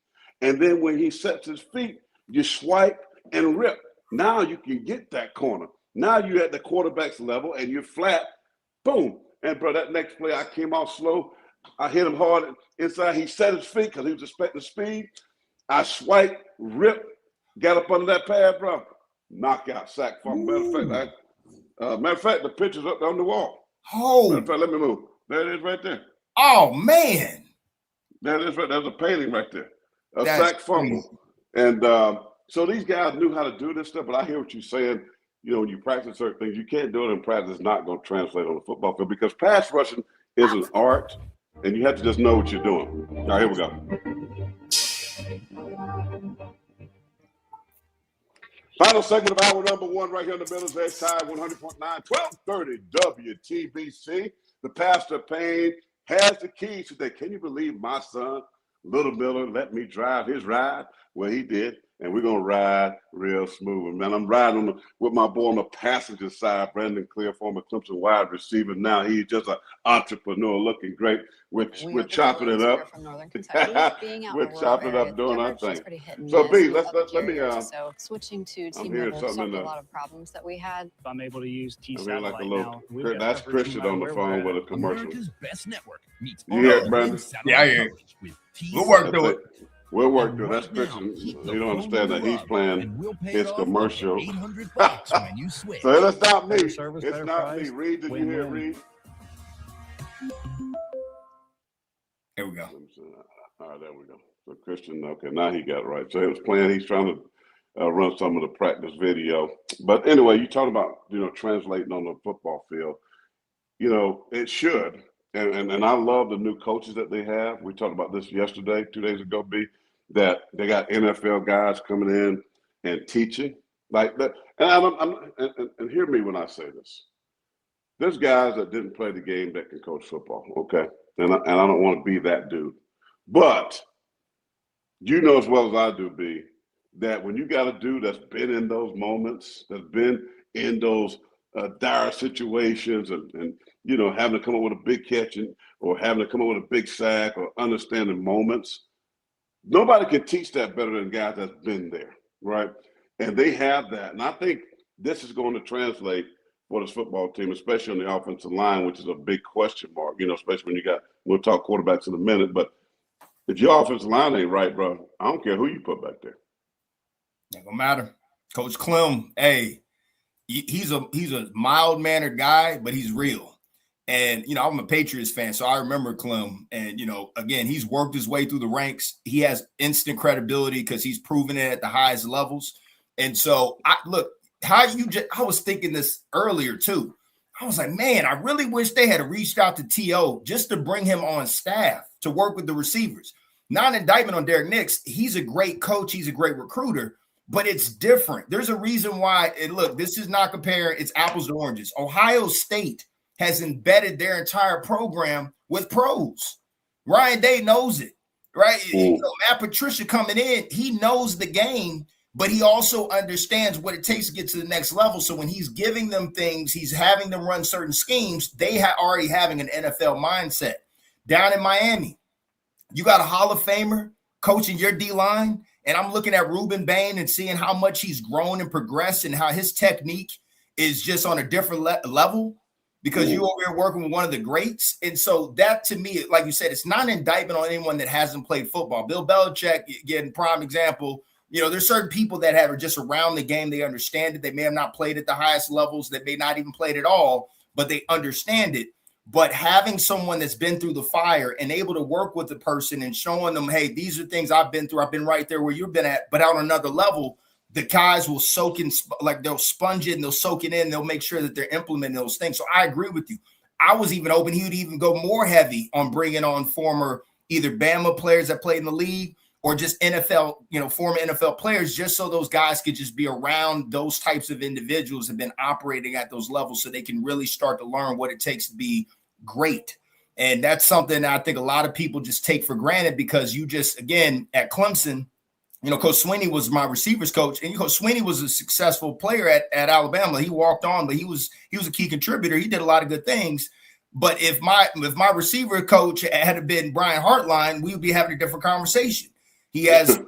And then when he sets his feet, you swipe and rip. Now you can get that corner. Now you're at the quarterback's level and you're flat. Boom. And, bro, that next play, I came off slow. I hit him hard inside. He set his feet because he was expecting speed. I swiped, ripped, got up under that pad, bro. Knockout, sack, fumble. Matter of fact, the picture's up on the wall. Oh. Matter of fact, let me move. There it is right there. Oh, man. There it is right there. There's a painting right there. A That's sack fumble. crazy. And so these guys knew how to do this stuff, but I hear what you're saying. When you practice certain things, you can't do it in practice. It's not going to translate on the football field, because pass rushing is an art, and you have to just know what you're doing. All right, here we go. Final segment of hour number one right here in the Miller's Edge Tide 100.9, 1230 WTBC. The Pastor Payne has the keys today. Can you believe my son, Little Miller, let me drive his ride? Well, he did, and we're going to ride real smooth. And, man, I'm riding with my boy on the passenger side, Brandon Clear, former Clemson wide receiver. Now he's just an entrepreneur, looking great. We're chopping it up. From Northern Kentucky, we're chopping it up, doing our thing. So, B, let me. So switching to I'm T-Mobile hearing something solved in a the. lot of problems that we had. I'm able to use I'm hearing T-Satellite like a little. now. We've got That's coverage Christian no on the matter phone where with a commercial. America's best network meets You hear it, Brandon? Yeah, I hear it. We'll work through it. We'll work through it. That's Christian. You don't understand that he's playing his commercial. So it's not me. Better service, It's better not price, me. Reed, did you hear it, win-win. Reed? Here we go. All right, there we go. So Christian, okay, now he got it right. So he was playing. He's trying to run some of the practice video. But anyway, you talk about translating on the football field. It should. And I love the new coaches that they have. We talked about this yesterday, 2 days ago, B, that they got NFL guys coming in and teaching like that. And hear me when I say this. There's guys that didn't play the game that can coach football, okay? And I don't want to be that dude. But you know as well as I do, B, that when you got a dude that's been in those moments, that's been in those dire situations and having to come up with a big catch or having to come up with a big sack or understanding moments, nobody can teach that better than guys that's been there, right? And they have that. And I think this is going to translate for this football team, especially on the offensive line, which is a big question mark, especially when we'll talk quarterbacks in a minute, but if your offensive line ain't right, bro, I don't care who you put back there. Not gonna matter. Coach Clem, hey, he's a mild-mannered guy, but he's real. And, I'm a Patriots fan, so I remember Clem. And, again, he's worked his way through the ranks. He has instant credibility because he's proven it at the highest levels. And so, I was thinking this earlier, too. I was like, man, I really wish they had reached out to T.O. just to bring him on staff to work with the receivers. Not an indictment on Derek Nix. He's a great coach. He's a great recruiter. But it's different. There's a reason why. And look, this is not comparing. It's apples to oranges. Ohio State has embedded their entire program with pros. Ryan Day knows it, right? You know, Matt Patricia coming in, he knows the game, but he also understands what it takes to get to the next level. So when he's giving them things, he's having them run certain schemes, they already having an NFL mindset. Down in Miami, you got a Hall of Famer coaching your D-line, and I'm looking at Ruben Bain and seeing how much he's grown and progressed and how his technique is just on a different level because you over here working with one of the greats. And so that, to me, like you said, it's not an indictment on anyone that hasn't played football. Bill Belichick, again, prime example. You know, there's certain people that are just around the game. They understand it. They may have not played at the highest levels. They may not even played at all, but they understand it. But having someone that's been through the fire and able to work with the person and showing them, hey, these are things I've been through. I've been right there where you've been at, but on another level, the guys will soak in, like they'll sponge it and they'll soak it in. They'll make sure that they're implementing those things. So I agree with you. I was even open. He would even go more heavy on bringing on former either Bama players that played in the league or just NFL, you know, former NFL players, just so those guys could just be around those types of individuals and been operating at those levels so they can really start to learn what it takes to be great. And that's something I think a lot of people just take for granted because you just, again, at Clemson, you know, Coach Sweeney was my receivers coach, and Coach Sweeney was a successful player at Alabama. He walked on, but he was a key contributor. He did a lot of good things. But if my receiver coach had been Brian Hartline, we would be having a different conversation. He has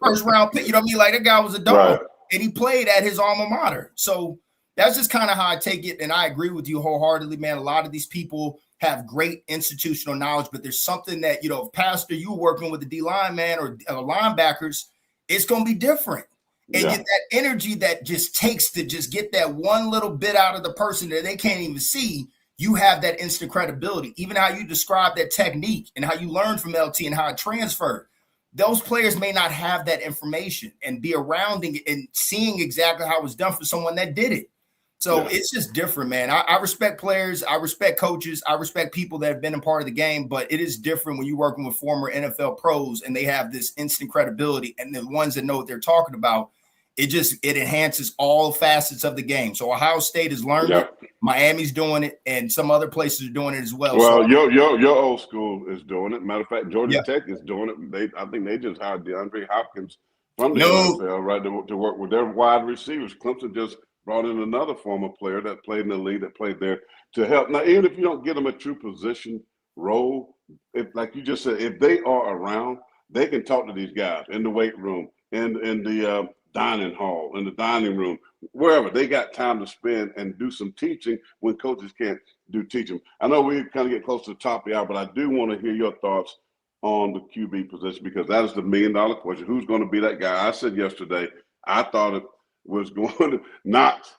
first round pick, you know what I mean? Like that guy was a dog, right. And he played at his alma mater. So that's just kind of how I take it. And I agree with you wholeheartedly, man. A lot of these people have great institutional knowledge, but there's something that, you know, if Pastor, you working with the D-line, man, or linebackers, it's going to be different. And get that energy that just takes to just get that one little bit out of the person that they can't even see. You have that instant credibility. Even how you describe that technique and how you learned from LT and how it transferred. Those players may not have that information and be around and seeing exactly how it was done for someone that did it. So it's just different, man. I respect players. I respect coaches. I respect people that have been a part of the game, but it is different when you're working with former NFL pros and they have this instant credibility and the ones that know what they're talking about. It enhances all facets of the game. So Ohio State has learned it. Miami's doing it, and some other places are doing it as well. Well, so, your old school is doing it. Matter of fact, Georgia Tech is doing it. I think they just hired DeAndre Hopkins from the NFL, right, to work with their wide receivers. Clemson just brought in another former player that played in the league, that played there to help. Now, even if you don't get them a true position role, if, like you just said, if they are around, they can talk to these guys in the weight room, in the dining hall, in the dining room, wherever. They got time to spend and do some teaching when coaches can't do teaching. I know we kind of get close to the top of the hour, but I do want to hear your thoughts on the QB position because that is the million-dollar question. Who's going to be that guy? I said yesterday, I thought it was going to not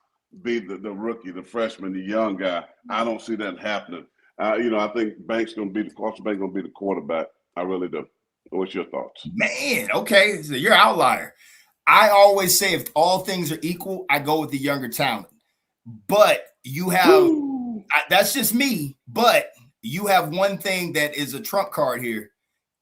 be the rookie, the freshman, the young guy. I don't see that happening. I think Banks going to be the quarterback. I really do. What's your thoughts? Man, okay, so you're an outlier. I always say if all things are equal, I go with the younger talent. But you have that's just me. But you have one thing that is a trump card here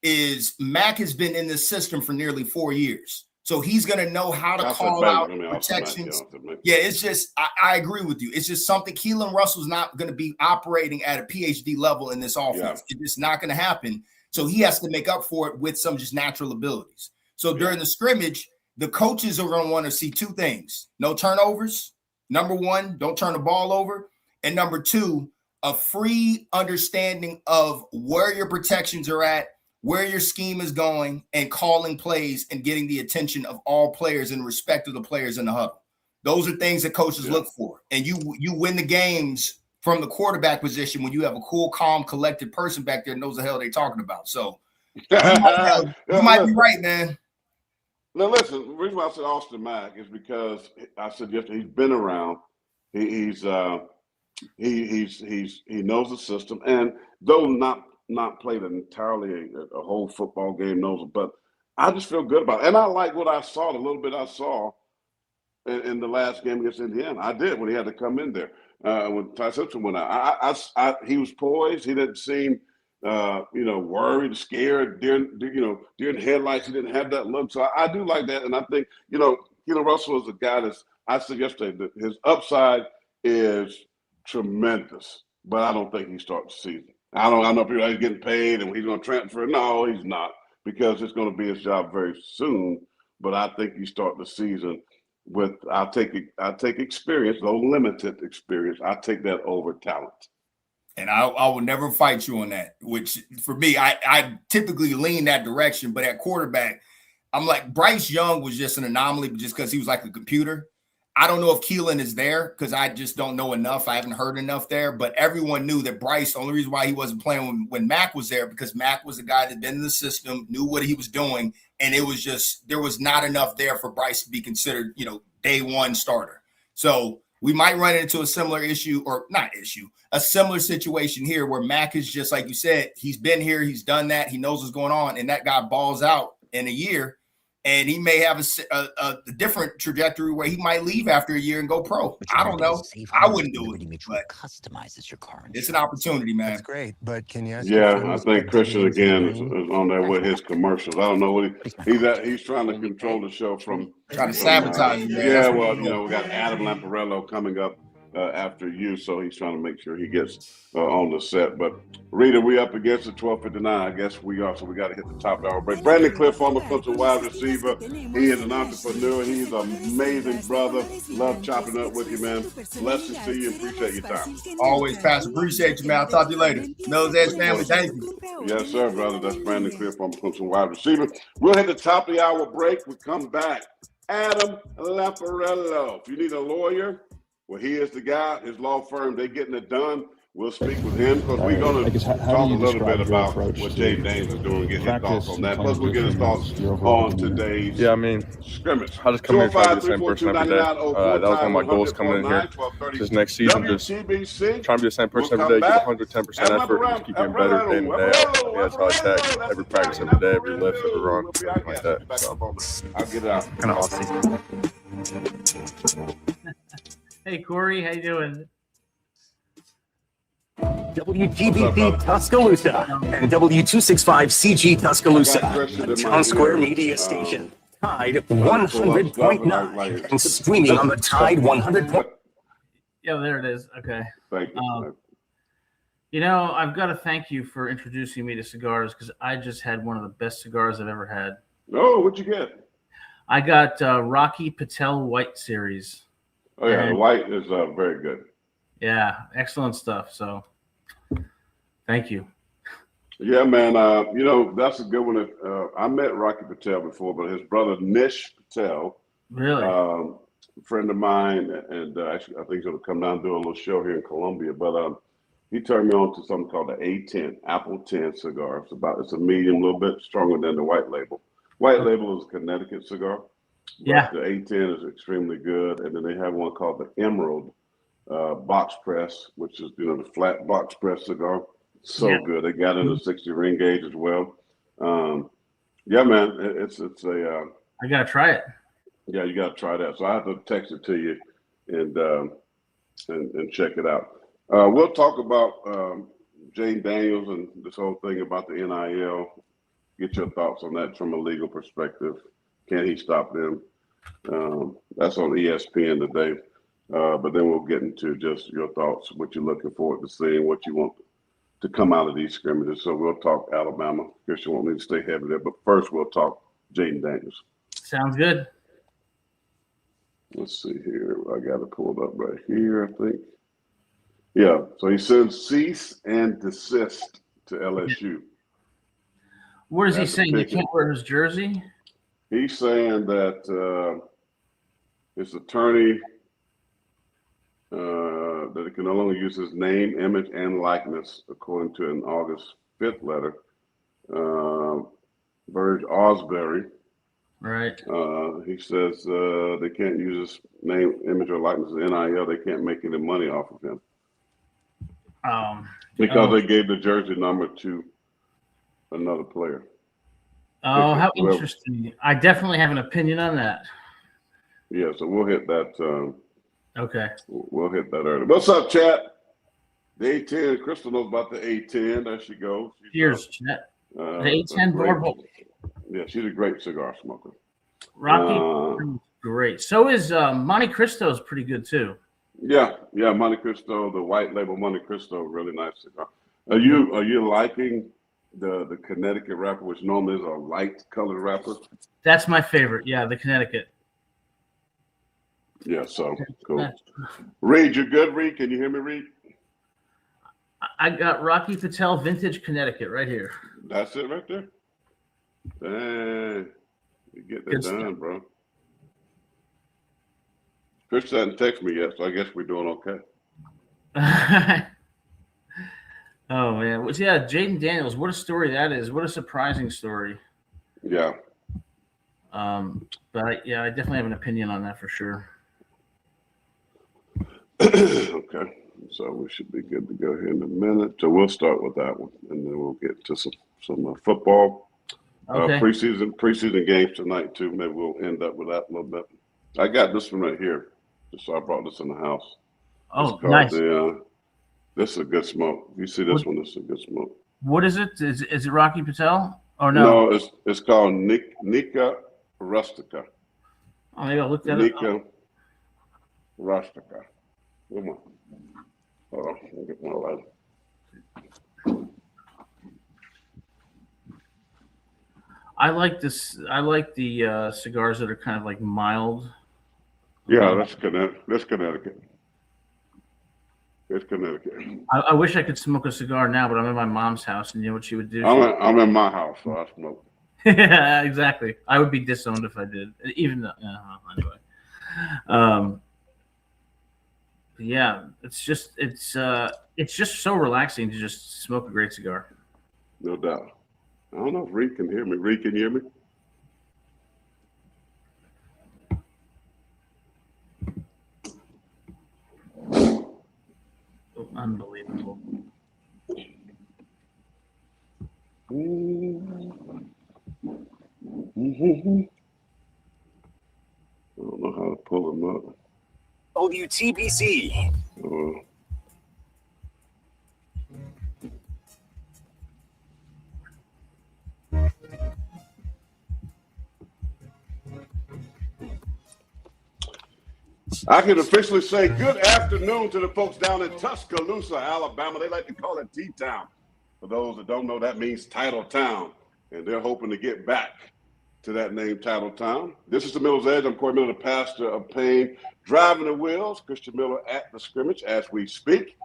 is Mac has been in this system for nearly 4 years. So he's going to know how to call out protections. Yeah, it's just I agree with you. It's just something Keelan Russell's not going to be operating at a PhD level in this offense. It's just not going to happen. So he has to make up for it with some just natural abilities. So during the scrimmage, the coaches are going to want to see two things. No turnovers. Number one, don't turn the ball over. And number two, a free understanding of where your protections are at, where your scheme is going, and calling plays and getting the attention of all players in respect of the players in the huddle. Those are things that coaches look for. And you win the games from the quarterback position when you have a cool, calm, collected person back there that knows the hell they're talking about. So you might be right, man. Now, listen, the reason why I said Austin Mack is because I said yesterday he's been around. He knows the system, and though not played entirely a whole football game, knows it, but I just feel good about it. And I like what I saw, the little bit I saw in the last game against Indiana. I did when he had to come in there when Ty Simpson went out. He was poised. He didn't seem worried, scared, during headlights. He didn't have that look. So I do like that. And I think, Keelan Russell is a guy that's, I said yesterday, that his upside is tremendous, but I don't think he starts the season. I don't know if he's getting paid and he's going to transfer. No, he's not, because it's going to be his job very soon. But I think you start the season with I'll take experience, though limited experience. I take that over talent. And I will never fight you on that, which for me, I typically lean that direction. But at quarterback, I'm like, Bryce Young was just an anomaly just because he was like a computer. I don't know if Keelan is there because I just don't know enough. I haven't heard enough there. But everyone knew that Bryce, the only reason why he wasn't playing when Mac was there, because Mac was a guy that had been in the system, knew what he was doing. And it was just, there was not enough there for Bryce to be considered, day one starter. So we might run into a similar issue, or not issue, a similar situation here where Mac is just like you said, he's been here, he's done that, he knows what's going on, and that guy balls out in a year, and he may have a different trajectory where he might leave after a year and go pro. I don't know. I wouldn't do it, but customizes your car. It's an opportunity, man. That's great, but can you ask? Yeah, I think Christian again is on there with his commercials. I don't know what he's trying to control the show from trying to sabotage you, man. Yeah, well, we got Adam Lamparello coming up after you, so he's trying to make sure he gets on the set. But Rita, we up against the 12:59. I guess we are, so we got to hit the top of the hour break. Brandon Cliff, former Clemson wide receiver. He is an entrepreneur. He's an amazing brother. Love chopping up with you, man. Blessings to you. Appreciate your time. Always, Pastor. Appreciate you, man. I'll talk to you later. Mills Edge family, thank you. Yes, sir, brother. That's Brandon Cliff, former Clemson wide receiver. We'll hit the top of the hour break. We come back. Adam Lamparello. If you need a lawyer, well, he is the guy. His law firm, they're getting it done. We'll speak with him because we're going to talk a little bit about what Jaden Daniels is doing, get his thoughts on that. Plus, we'll get his thoughts on today's scrimmage. I just come in trying to be the same person every day. That was one of my goals coming in here. This next season, just trying to be the same person every day, give 110% effort, and just keep getting better day in and day out. That's how I attack every practice, every day, every lift, every run, everything like that. So I'll get it out. Kind of awesome. Hey, Corey, how you doing? WTBP Tuscaloosa and W265CG Tuscaloosa, the Town Square Media Station. Tide 100.9 and streaming on the Tide 100. Yeah, there it is. Okay. Thank you. I've got to thank you for introducing me to cigars because I just had one of the best cigars I've ever had. Oh, what'd you get? I got Rocky Patel White Series. Oh, yeah, the white is very good. Yeah, excellent stuff. So, thank you. Yeah, man. That's a good one. I met Rocky Patel before, but his brother Nish Patel, really, a friend of mine, and actually, I think he's going to come down and do a little show here in Columbia. But he turned me on to something called the A10 Apple 10 cigar. It's a medium, a little bit stronger than the white label. White label is a Connecticut cigar. Yeah. The A10 is extremely good, and then they have one called the Emerald box press, which is the flat box press cigar. So good. They got in the 60 ring gauge as well. Yeah, man, it's a. I gotta try it. Yeah, you gotta try that. So I have to text it to you and check it out. We'll talk about Jaden Daniels and this whole thing about the NIL. Get your thoughts on that from a legal perspective. Can he stop them? That's on ESPN today. But then we'll get into just your thoughts, what you're looking forward to seeing, what you want to come out of these scrimmages. So we'll talk Alabama. Christian won't need to stay heavy there. But first, we'll talk Jaden Daniels. Sounds good. Let's see here. I got it pulled up right here, I think. Yeah, so he sends cease and desist to LSU. What is he saying? He can't wear his jersey? He's saying that his attorney that he can no longer use his name, image, and likeness, according to an August 5th letter. Verge Osbury. Right. He says they can't use his name, image, or likeness in NIL. They can't make any money off of him. Because they gave the jersey number to another player. Oh, how interesting. I definitely have an opinion on that. Yeah, so we'll hit that. Okay. We'll hit that early. What's up, chat? The A10. Crystal knows about the A10. There she goes. Cheers, chat. The A10 Bourbon. Yeah, she's a great cigar smoker. Rocky, great. So is Monte Cristo is pretty good too. Yeah, Monte Cristo, the white label Monte Cristo, really nice cigar. Are you liking the Connecticut wrapper, which normally is a light colored wrapper? That's my favorite. Yeah, the Connecticut. Yeah, so cool. Reed, you good, Reed? Can you hear me, Reed? I got Rocky Patel Vintage Connecticut right here. That's it right there. Dang. You get that done, bro. Chris hasn't texted me yet, so I guess we're doing okay. Oh, man. Well, yeah, Jaden Daniels, what a story that is. What a surprising story. Yeah. But, I definitely have an opinion on that for sure. Okay. So we should be good to go here in a minute. So we'll start with that one, and then we'll get to some football. Okay. Preseason games tonight, too. Maybe we'll end up with that a little bit. I got this one right here. So I brought this in the house. Oh, nice. This is a good smoke. You see this one? This is a good smoke. What is it? Is it Rocky Patel? Oh, no. No, it's called Nika Rustica. Oh, maybe I'll look that up. Nika Rustica. Come on. Hold on. I'll get one lighter. I like this. I like the cigars that are kind of like mild. Yeah, that's Connecticut. It's Connecticut. I wish I could smoke a cigar now, but I'm in my mom's house, and you know what she would do? I'm in my house, so I smoke. Yeah, exactly. I would be disowned if I did. Even though, anyway. Yeah, it's just so relaxing to just smoke a great cigar. No doubt. I don't know if Reed can hear me. Reed, can you hear me? Unbelievable. I don't know how to pull him up. WTBC. I can officially say good afternoon to the folks down in Tuscaloosa, Alabama. They like to call it T-Town. For those that don't know, that means Title Town, and they're hoping to get back to that name, Title Town. This is the Miller's Edge. I'm Corey Miller, the pastor of Payne, driving the wheels. Christian Miller at the scrimmage as we speak.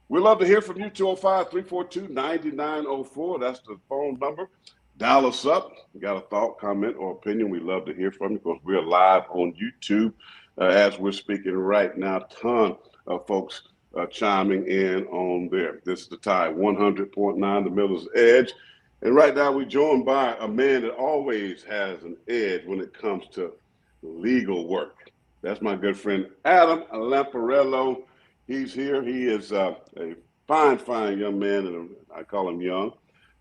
We'd love to hear from you, 205-342-9904. That's the phone number. Dial us up. You got a thought, comment, or opinion, we'd love to hear from you because we're live on YouTube as we're speaking right now. Ton of folks chiming in on there. This is the Tide 100.9, the Miller's Edge. And right now we're joined by a man that always has an edge when it comes to legal work. That's my good friend, Adam Lamparello. He's here. He is a fine young man, and I call him young,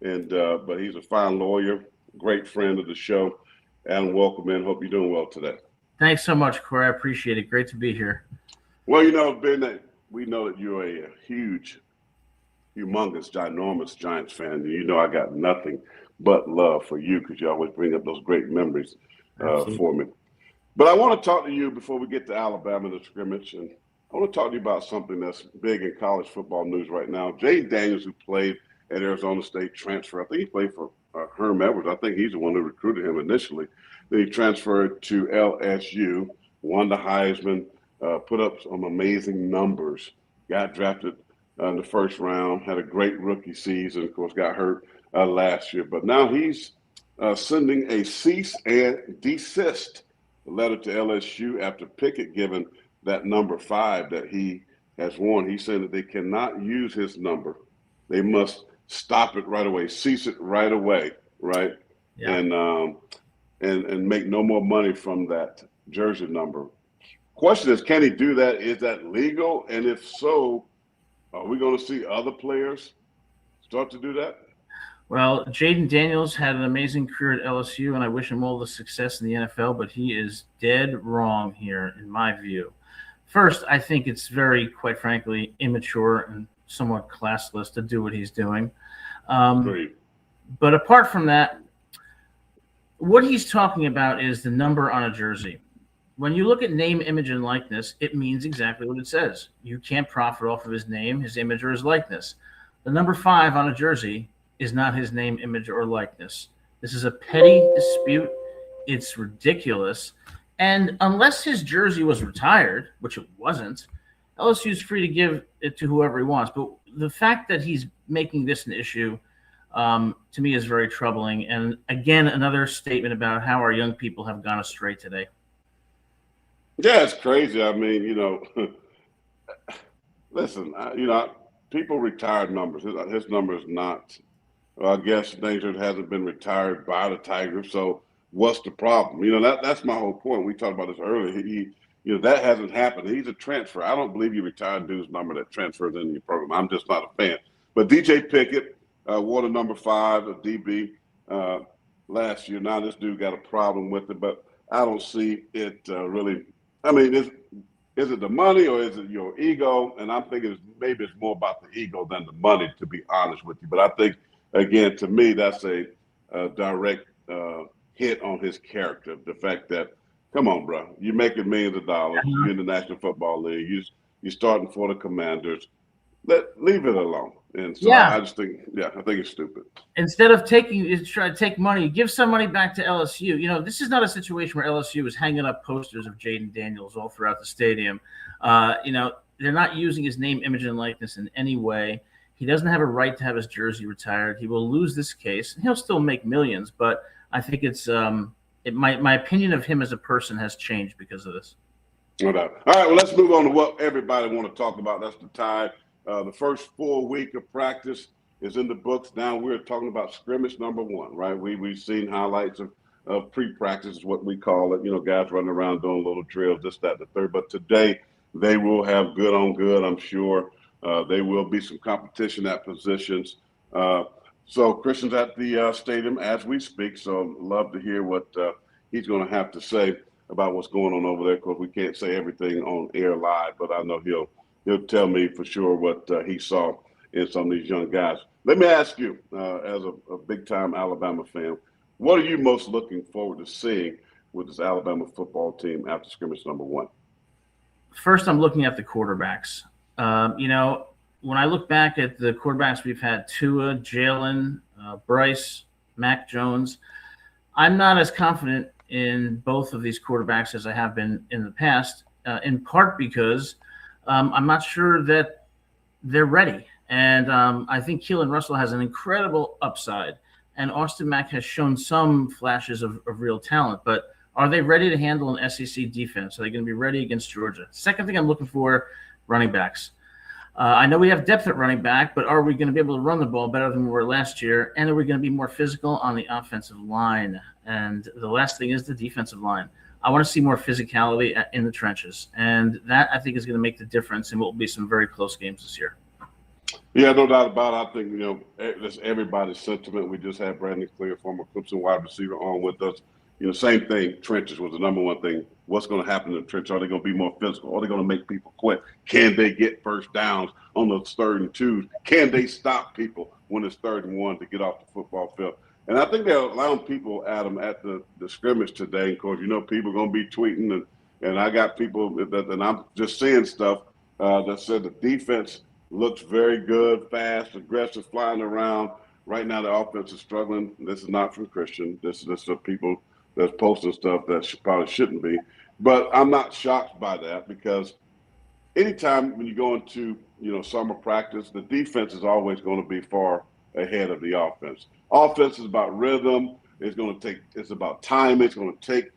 but he's a fine lawyer, great friend of the show. Adam, welcome in. Hope you're doing well today. Thanks so much, Corey. I appreciate it. Great to be here. Well, you know, Ben, we know that you're a huge, humongous, ginormous Giants fan. And you know I got nothing but love for you because you always bring up those great memories for me. But I want to talk to you before we get to Alabama, the scrimmage, and I want to talk to you about something that's big in college football news right now. Jaden Daniels, who played at Arizona State, transfer. I think he played for Herm Edwards. I think he's the one who recruited him initially. Then he transferred to LSU, won the Heisman, put up some amazing numbers, got drafted in the first round, had a great rookie season, of course, got hurt last year. But now he's sending a cease and desist letter to LSU after Pickett given that number 5 that he has worn. He said that they cannot use his number. They must stop it right away, cease it right away, right? Yeah. And make no more money from that jersey number. Question is, can he do that? Is that legal? And if so, are we going to see other players start to do that? Well, Jaden Daniels had an amazing career at LSU, and I wish him all the success in the NFL, but he is dead wrong here, in my view. First, I think it's very, quite frankly, immature and somewhat classless to do what he's doing. But apart from that, what he's talking about is the number on a jersey. When you look at name, image, and likeness, it means exactly what it says. You can't profit off of his name, his image, or his likeness. The number 5 on a jersey is not his name, image, or likeness. This is a petty dispute. It's ridiculous. And unless his jersey was retired, which it wasn't, LSU's free to give it to whoever he wants. But the fact that he's making this an issue, to me, is very troubling. And again, another statement about how our young people have gone astray today. Yeah, it's crazy. I mean, listen, people retired numbers. His number is not. Well, I guess Danger hasn't been retired by the Tigers. So what's the problem? That's my whole point. We talked about this earlier. That hasn't happened. He's a transfer. I don't believe you retired dude's number that transfers into your program. I'm just not a fan. But DJ Pickett wore the number 5 of DB last year. Now this dude got a problem with it, but I don't see it really. I mean, is it the money or is it your ego? And I'm thinking maybe it's more about the ego than the money, to be honest with you. But I think, again, to me, that's a direct hit on his character. The fact that, come on, bro, you're making millions of dollars. You're in the National Football League. You're starting for the Commanders. Leave it alone. And so I just think, I think it's stupid. Instead of trying to take money, give some money back to LSU. This is not a situation where LSU is hanging up posters of Jaden Daniels all throughout the stadium. They're not using his name, image, and likeness in any way. He doesn't have a right to have his jersey retired. He will lose this case. He'll still make millions, but I think it's my opinion of him as a person has changed because of this. No doubt. All right, well, let's move on to what everybody want to talk about. That's the Tide. The first full week of practice is in the books. Now we're talking about scrimmage number 1, right? We've seen highlights of pre-practice is what we call it. Guys running around doing little drills, this, that, the third. But today they will have good on good, I'm sure. There will be some competition at positions. So Christian's at the stadium as we speak. So love to hear what he's going to have to say about what's going on over there. Of course, we can't say everything on air live, but I know he'll tell me for sure what he saw in some of these young guys. Let me ask you, as a big-time Alabama fan, what are you most looking forward to seeing with this Alabama football team after scrimmage number 1? First, I'm looking at the quarterbacks. When I look back at the quarterbacks we've had, Tua, Jalen, Bryce, Mac Jones, I'm not as confident in both of these quarterbacks as I have been in the past, in part because I'm not sure that they're ready. And I think Keelan Russell has an incredible upside. And Austin Mack has shown some flashes of real talent. But are they ready to handle an SEC defense? Are they going to be ready against Georgia? Second thing I'm looking for, running backs. I know we have depth at running back, but are we going to be able to run the ball better than we were last year? And are we going to be more physical on the offensive line? And the last thing is the defensive line. I want to see more physicality in the trenches. And that, I think, is going to make the difference in what will be some very close games this year. Yeah, no doubt about it. I think, that's everybody's sentiment. We just had Brandon Clear, former Clemson wide receiver, on with us. Same thing. Trenches was the number one thing. What's going to happen in the trench? Are they going to be more physical? Are they going to make people quit? Can they get first downs on those 3rd and 2s? Can they stop people when it's 3rd and 1 to get off the football field? And I think they're allowing people, Adam, at the scrimmage today. Of course, people are going to be tweeting, and I got people and I'm just seeing stuff that said the defense looks very good, fast, aggressive, flying around. Right now, the offense is struggling. This is not from Christian. This is the people that's posting stuff that probably shouldn't be. But I'm not shocked by that, because anytime when you go into summer practice, the defense is always going to be far ahead of the offense. Offense is about rhythm. It's about time. It's going to take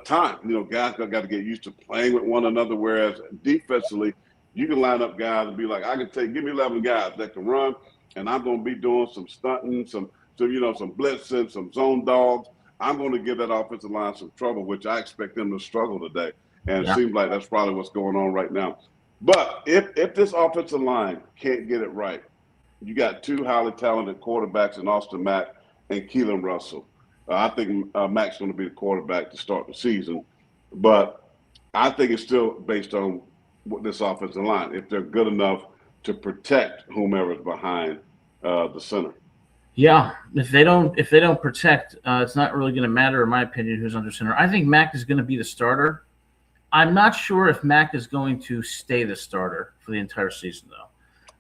time. Guys got to get used to playing with one another. Whereas defensively, you can line up guys and be like, give me 11 guys that can run, and I'm going to be doing some stunting, some blitzing, some zone dogs. I'm going to give that offensive line some trouble, which I expect them to struggle today. And it seems like that's probably what's going on right now. But if this offensive line can't get it right, you got 2 highly talented quarterbacks in Austin Mack and Keelan Russell. I think Mack's going to be the quarterback to start the season. But I think it's still based on this offensive line, if they're good enough to protect whomever's behind the center. Yeah, if they don't protect, it's not really going to matter, in my opinion, who's under center. I think Mack is going to be the starter. I'm not sure if Mack is going to stay the starter for the entire season, though.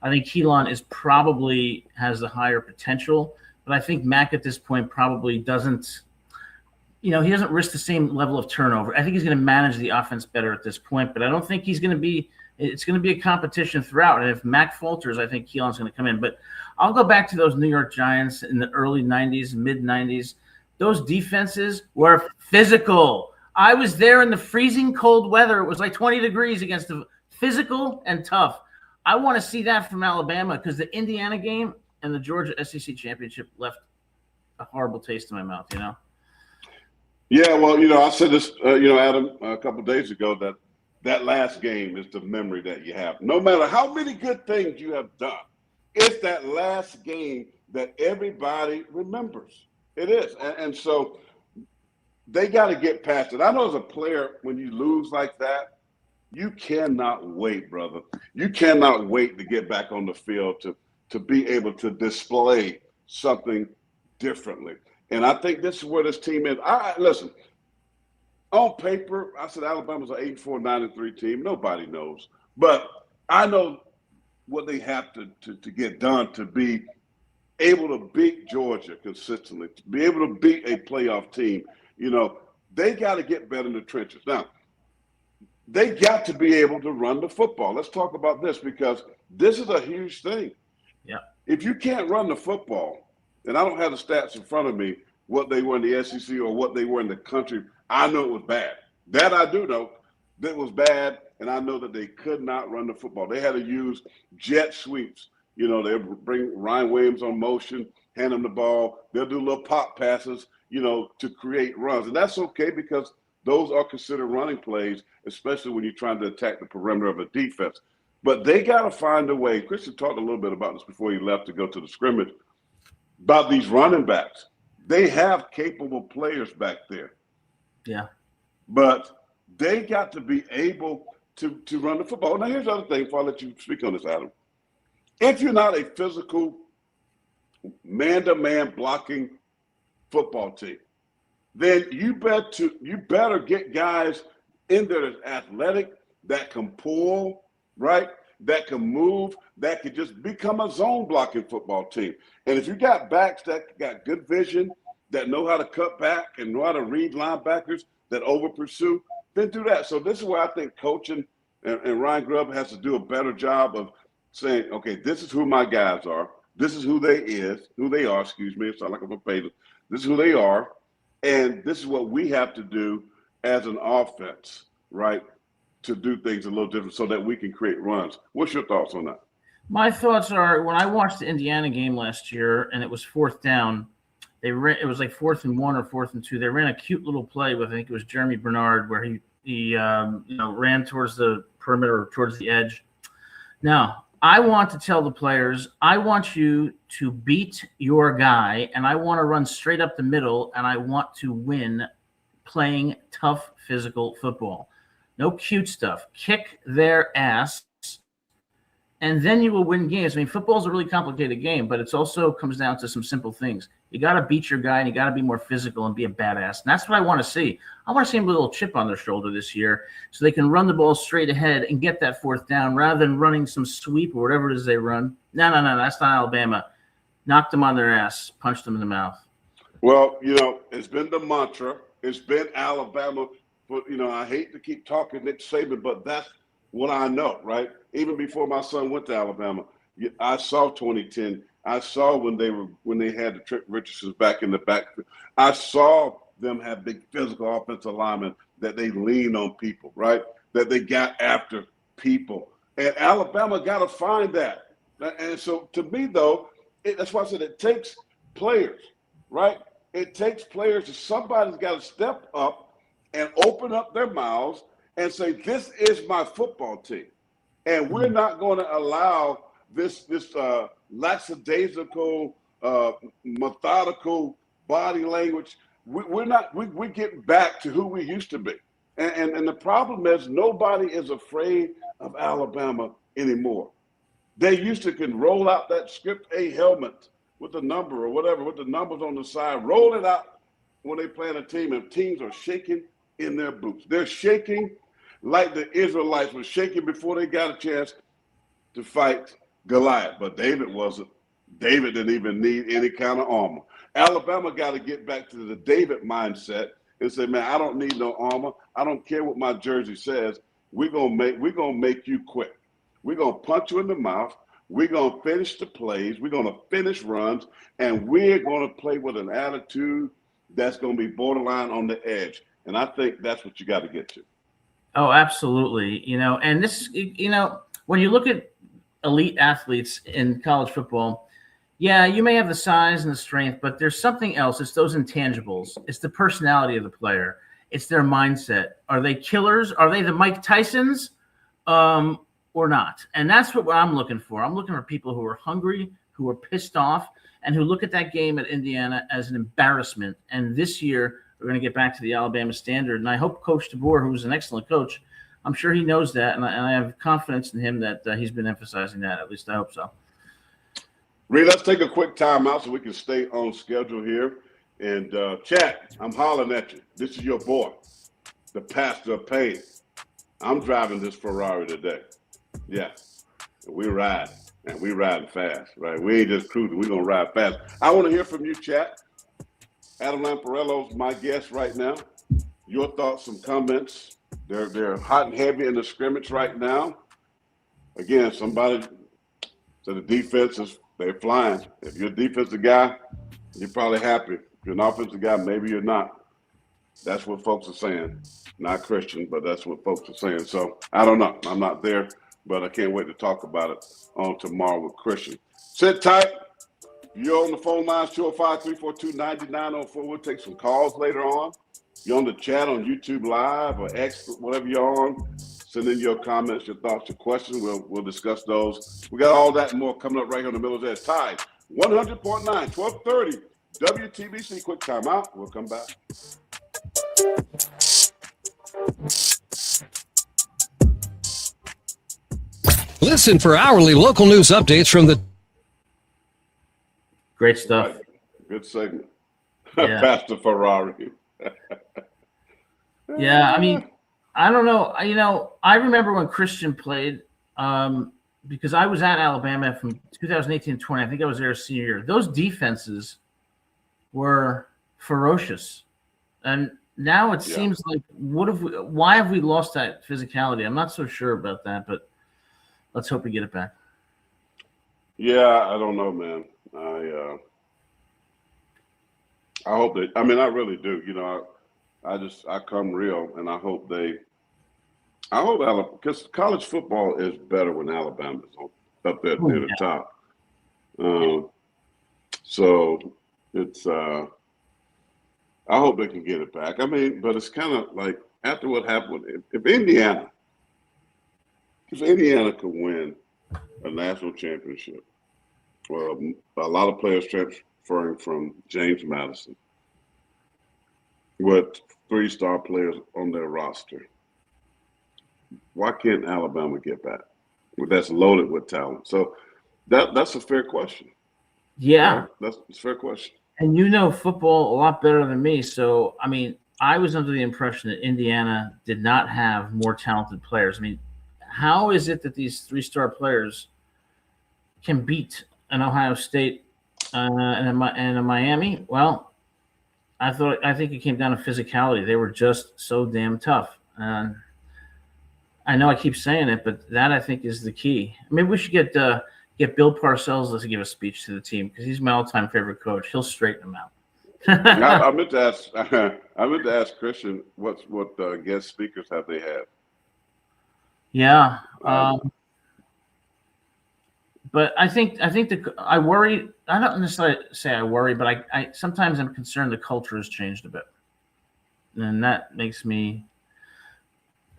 I think Keelan is probably has the higher potential, but I think Mac at this point probably doesn't. He doesn't risk the same level of turnover. I think he's going to manage the offense better at this point, but I don't think he's going to be. It's going to be a competition throughout, and if Mac falters, I think Keelan's going to come in. But I'll go back to those New York Giants in the early '90s, mid '90s. Those defenses were physical. I was there in the freezing cold weather. It was like 20 degrees against the physical and tough. I want to see that from Alabama because the Indiana game and the Georgia SEC championship left a horrible taste in my mouth, Yeah, well, I said this, Adam, a couple of days ago that last game is the memory that you have. No matter how many good things you have done, it's that last game that everybody remembers. It is. And so they got to get past it. I know as a player, when you lose like that, you cannot wait, brother. You cannot wait to get back on the field to be able to display something differently. And I think this is where this team is. Listen, on paper, I said Alabama's an 8-4, 9-3 team. Nobody knows. But I know what they have to get done to be able to beat Georgia consistently, to be able to beat a playoff team. They got to get better in the trenches. Now, they got to be able to run the football. Let's talk about this because this is a huge thing. Yeah. If you can't run the football, and I don't have the stats in front of me, what they were in the SEC or what they were in the country, I know it was bad. That I do know. That was bad, and I know that they could not run the football. They had to use jet sweeps. They'll bring Ryan Williams on motion, hand him the ball. They'll do little pop passes, to create runs. And that's okay because those are considered running plays, especially when you're trying to attack the perimeter of a defense. But they got to find a way. Christian talked a little bit about this before he left to go to the scrimmage, about these running backs. They have capable players back there. Yeah. But they got to be able to run the football. Now, here's the other thing before I let you speak on this, Adam. If you're not a physical, man-to-man blocking football team, then you better get guys in there that's athletic, that can pull, right, that can move, that can just become a zone blocking football team. And if you got backs that got good vision, that know how to cut back and know how to read linebackers, that over pursue, then do that. So this is where I think coaching and Ryan Grubb has to do a better job of saying, okay, this is who my guys are. This is who they are, it sounds like I'm a painter. This is who they are. And this is what we have to do as an offense, right, to do things a little different so that we can create runs. What's your thoughts on that? My thoughts are when I watched the Indiana game last year and it was fourth down, it was like 4th and 1 or 4th and 2. They ran a cute little play with, I think it was Jeremy Bernard, where he ran towards the perimeter or towards the edge. Now, I want to tell the players, I want you to beat your guy, and I want to run straight up the middle, and I want to win playing tough physical football. No cute stuff. Kick their ass, and then you will win games. I mean, football is a really complicated game, but it also comes down to some simple things. You got to beat your guy, and you got to be more physical and be a badass. And that's what I want to see. I want to see him with a little chip on their shoulder this year so they can run the ball straight ahead and get that 4th down rather than running some sweep or whatever it is they run. No, that's not Alabama. Knocked them on their ass, punched them in the mouth. Well, it's been the mantra. It's been Alabama. But, I hate to keep talking Nick Saban, but that's what I know, right? Even before my son went to Alabama, I saw 2010. I saw when they had the Trent Richardsons back in the backfield. I saw them have big physical offensive linemen that they lean on people, right? That they got after people. And Alabama got to find that. And so to me, though, that's why I said it takes players, right? It takes players. Somebody's got to step up and open up their mouths and say, this is my football team. And we're not going to allow this lackadaisical, methodical body language. We're getting back to who we used to be. And the problem is nobody is afraid of Alabama anymore. They used to can roll out that script A helmet with the number or whatever, with the numbers on the side, roll it out when they play in a team, and teams are shaking in their boots. They're shaking like the Israelites were shaking before they got a chance to fight Goliath, but David wasn't. David didn't even need any kind of armor. Alabama got to get back to the David mindset and say, man, I don't need no armor. I don't care what my jersey says. We're gonna make you quit. We're gonna punch you in the mouth. We're gonna finish the plays. We're gonna finish runs, and we're gonna play with an attitude that's gonna be borderline on the edge. And I think that's what you got to get to. Oh, absolutely. And this, when you look at elite athletes in college football, yeah, you may have the size and the strength, but there's something else. It's those intangibles. It's the personality of the player. It's their mindset. Are they killers? Are they the Mike Tysons or not? And that's what I'm looking for. I'm looking for people who are hungry, who are pissed off, and who look at that game at Indiana as an embarrassment. And this year, we're going to get back to the Alabama standard. And I hope Coach DeBoer, who's an excellent coach, I'm sure he knows that. And I have confidence in him that he's been emphasizing that. At least I hope so. Reed, let's take a quick timeout so we can stay on schedule here. And chat, I'm hollering at you. This is your boy, the pastor of pain. I'm driving this Ferrari today. Yeah, we ride, and we riding fast, right? We ain't just cruising. We're going to ride fast. I want to hear from you, chat. Adam Lamparello's my guest right now. Your thoughts and comments. They're hot and heavy in the scrimmage right now. Again, somebody said the defense they're flying. If you're a defensive guy, you're probably happy. If you're an offensive guy, maybe you're not. That's what folks are saying. Not Christian, but that's what folks are saying. So I don't know. I'm not there, but I can't wait to talk about it on tomorrow with Christian. Sit tight. You're on the phone lines, 205-342-9904. We'll take some calls later on. You're on the chat on YouTube Live or X, whatever you're on. Send in your comments, your thoughts, your questions. We'll discuss those. We got all that and more coming up right here on the Miller's Edge. Tide 100.9, 1230, WTBC. Quick timeout. We'll come back. Listen for hourly local news updates from the Great stuff. Right. Good segment. Yeah. Pastor Ferrari. Yeah, I mean, I don't know. I remember when Christian played because I was at Alabama from 2018 to 20. I think I was there a senior year. Those defenses were ferocious. And now it seems like why have we lost that physicality? I'm not so sure about that, but let's hope we get it back. Yeah, I don't know, man. I hope they. I mean, I really do. I come real, and I hope Alabama, because college football is better when Alabama's up there near the top. So it's. I hope they can get it back. I mean, but it's kind of like after what happened, if Indiana could win a national championship. Well, a lot of players transferring from James Madison with 3-star players on their roster. Why can't Alabama get back? That's loaded with talent. So that's a fair question. Yeah. Right? That's a fair question. And you know football a lot better than me. So, I mean, I was under the impression that Indiana did not have more talented players. I mean, how is it that these 3-star players can beat an Ohio State and a Miami? Well, I think it came down to physicality. They were just so damn tough. And I know I keep saying it, but that I think is the key. Maybe we should get Bill Parcells to give a speech to the team because he's my all-time favorite coach. He'll straighten them out. I meant to ask Christian what guest speakers have they had? Yeah. But I think I worry. I don't necessarily say I worry, but I sometimes I'm concerned the culture has changed a bit, and that makes me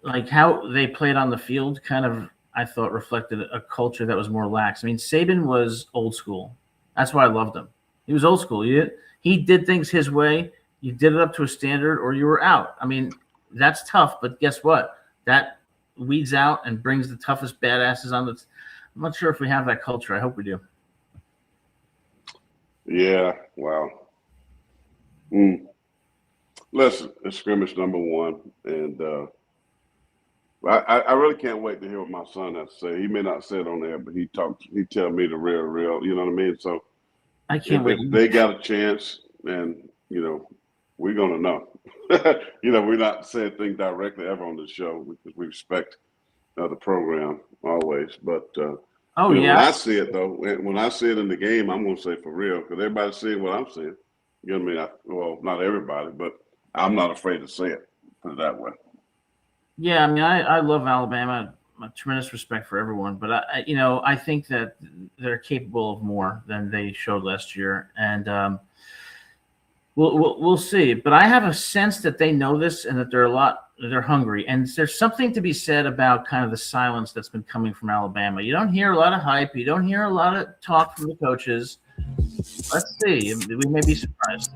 like how they played on the field. Kind of, I thought reflected a culture that was more lax. I mean, Saban was old school. That's why I loved him. He was old school. He did things his way. You did it up to a standard, or you were out. I mean, that's tough, but guess what? That weeds out and brings the toughest badasses on the. I'm not sure if we have that culture. I hope we do. Yeah, wow. Listen, it's scrimmage number 1, and I really can't wait to hear what my son has to say. He may not say it on there, but he tell me the real, you know what I mean? So I can't wait. if they got a chance, and we're gonna know. We're not saying things directly ever on the show because we respect the program always. But when I see it though, when I see it in the game, I'm gonna say for real because everybody's seeing what I'm seeing. You know what I mean? Well, not everybody, but I'm not afraid to say it. Put it that way. Yeah, I mean, I love Alabama. A tremendous respect for everyone, but I think that they're capable of more than they showed last year, and we'll see. But I have a sense that they know this and that they're hungry, and there's something to be said about kind of the silence that's been coming from Alabama. You don't hear a lot of hype. You don't hear a lot of talk from the coaches. Let's see. We may be surprised.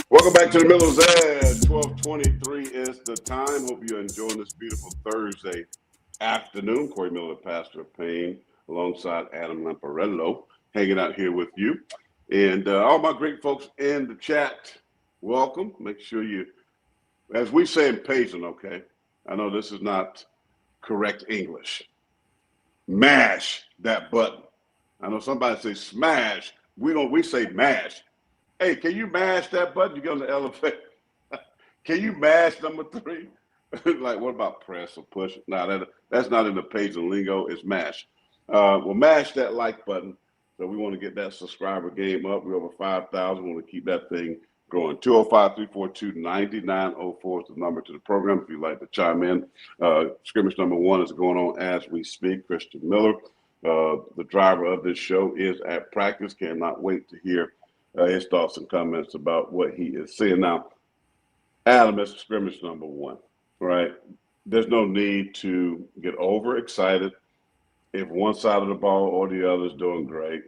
Welcome back to the Miller's Edge. 12:23 is the time. Hope you're enjoying this beautiful Thursday afternoon. Corey Miller, pastor of Payne, alongside Adam Lamparello, hanging out here with you. And all my great folks in the chat, welcome. Make sure you, as we say in Payson, okay? I know this is not correct English. Mash that button. I know somebody say smash. We say mash. Hey, can you mash that button? You get on the elevator. Can you mash number 3? Like, what about press or push? No, that's not in the page of lingo. It's mash. Well, mash that like button. So we want to get that subscriber game up. We're over 5,000. We want to keep that thing growing. 205-342-9904 is the number to the program if you'd like to chime in. Scrimmage number 1 is going on as we speak. Christian Miller, the driver of this show, is at practice. Cannot wait to hear his thoughts and comments about what he is seeing. Now, Adam, it's scrimmage number 1, right? There's no need to get overexcited if one side of the ball or the other is doing great.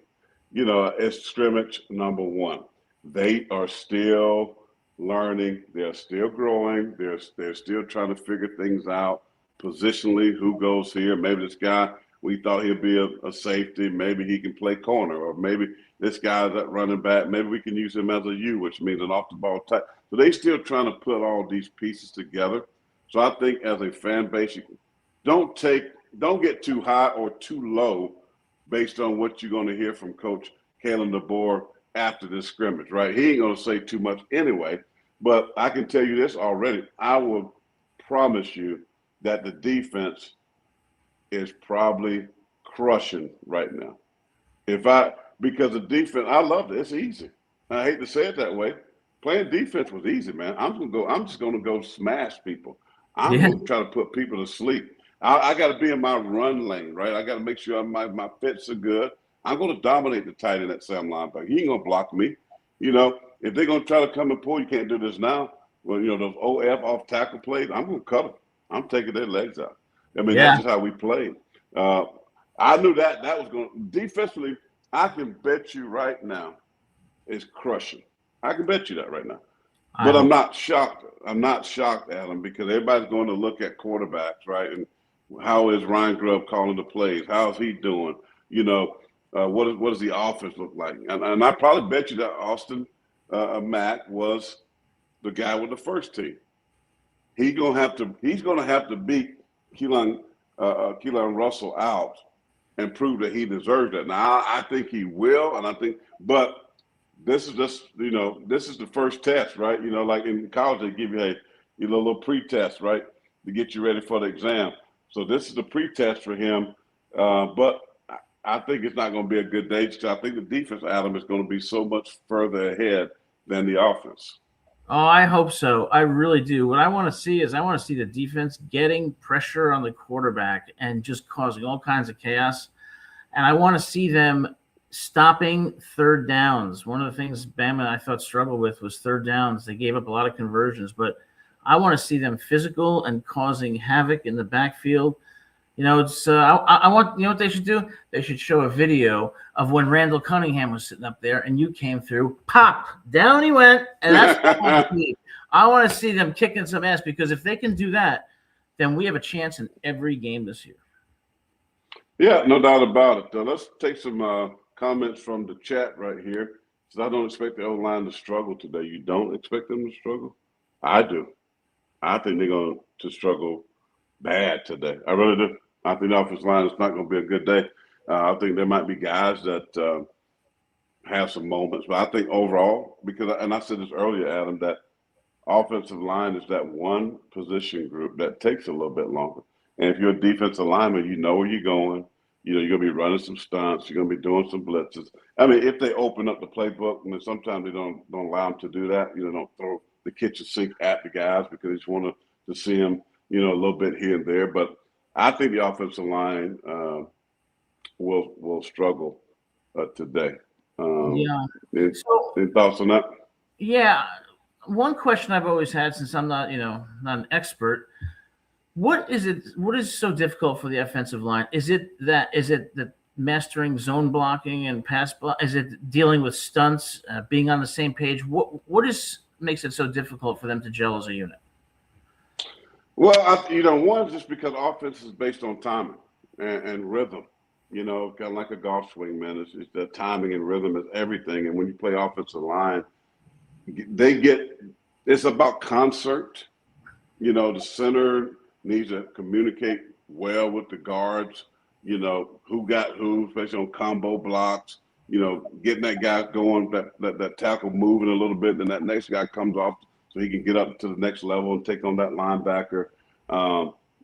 It's scrimmage number 1. They are still learning. They're still growing. They're still trying to figure things out positionally. Who goes here? Maybe this guy, we thought he'd be a safety. Maybe he can play corner, or maybe this guy's at running back. Maybe we can use him as a U, which means an off-the-ball type. So they still trying to put all these pieces together. So I think as a fan base, don't get too high or too low based on what you're going to hear from Coach Kalen DeBoer after this scrimmage, right? He ain't going to say too much anyway. But I can tell you this already. I will promise you that the defense is probably crushing right now. Because the defense, I love it. It's easy. I hate to say it that way. Playing defense was easy, man. I'm just gonna go smash people. I'm gonna try to put people to sleep. I got to be in my run lane, right? I got to make sure my fits are good. I'm gonna dominate the tight end at Sam linebacker. He ain't gonna block me. If they're gonna try to come and pull, you can't do this now. Well, those OF off tackle plays, I'm gonna cut them. I'm taking their legs out. That's just how we played. I knew that was going to defensively. I can bet you right now it's crushing. I can bet you that right now. But I'm not shocked. I'm not shocked, Adam, because everybody's going to look at quarterbacks, right? And how is Ryan Grubb calling the plays? How is he doing? What does the offense look like? And I probably bet you that Austin Mack was the guy with the first team. He's going to have to beat Keelan Russell out and prove that he deserves that. Now, I think he will, but this is just, this is the first test, right? Like in college, they give you a little pre-test, right, to get you ready for the exam. So this is the pre-test for him, but I think it's not going to be a good day. I think the defense, Adam, is going to be so much further ahead than the offense. Oh, I hope so. I really do. What I want to see is the defense getting pressure on the quarterback and just causing all kinds of chaos. And I want to see them stopping third downs. One of the things Bama, I thought, struggled with was third downs. They gave up a lot of conversions, but I want to see them physical and causing havoc in the backfield. I want, what they should do? They should show a video of when Randall Cunningham was sitting up there and you came through, pop, down he went. And that's what I want to see. I want to see them kicking some ass, because if they can do that, then we have a chance in every game this year. Yeah, no doubt about it. Let's take some comments from the chat right here. I don't expect the O-line to struggle today. You don't expect them to struggle? I do. I think they're going to struggle bad today. I really do. I think the offensive line is not going to be a good day. I think there might be guys that have some moments, but I think overall, and I said this earlier, Adam, that offensive line is that one position group that takes a little bit longer. And if you're a defensive lineman, you know where you're going. You know, you're going to be running some stunts. You're going to be doing some blitzes. I mean, if they open up the playbook, I mean, sometimes they don't allow them to do that. You know, don't throw the kitchen sink at the guys because they just want to see them, you know, a little bit here and there. But I think the offensive line will struggle today. Any thoughts on that? Yeah. One question I've always had, since I'm not an expert, what is so difficult for the offensive line? Is it the mastering zone blocking and pass block? Is it dealing with stunts, being on the same page? What makes it so difficult for them to gel as a unit? Well, one, just because offense is based on timing and rhythm. You know, kind of like a golf swing, man. It's the timing and rhythm is everything. And when you play offensive line, it's about concert. You know, the center needs to communicate well with the guards, you know, who got who, especially on combo blocks, you know, getting that guy going, that tackle moving a little bit, then that next guy comes off so he can get up to the next level and take on that linebacker.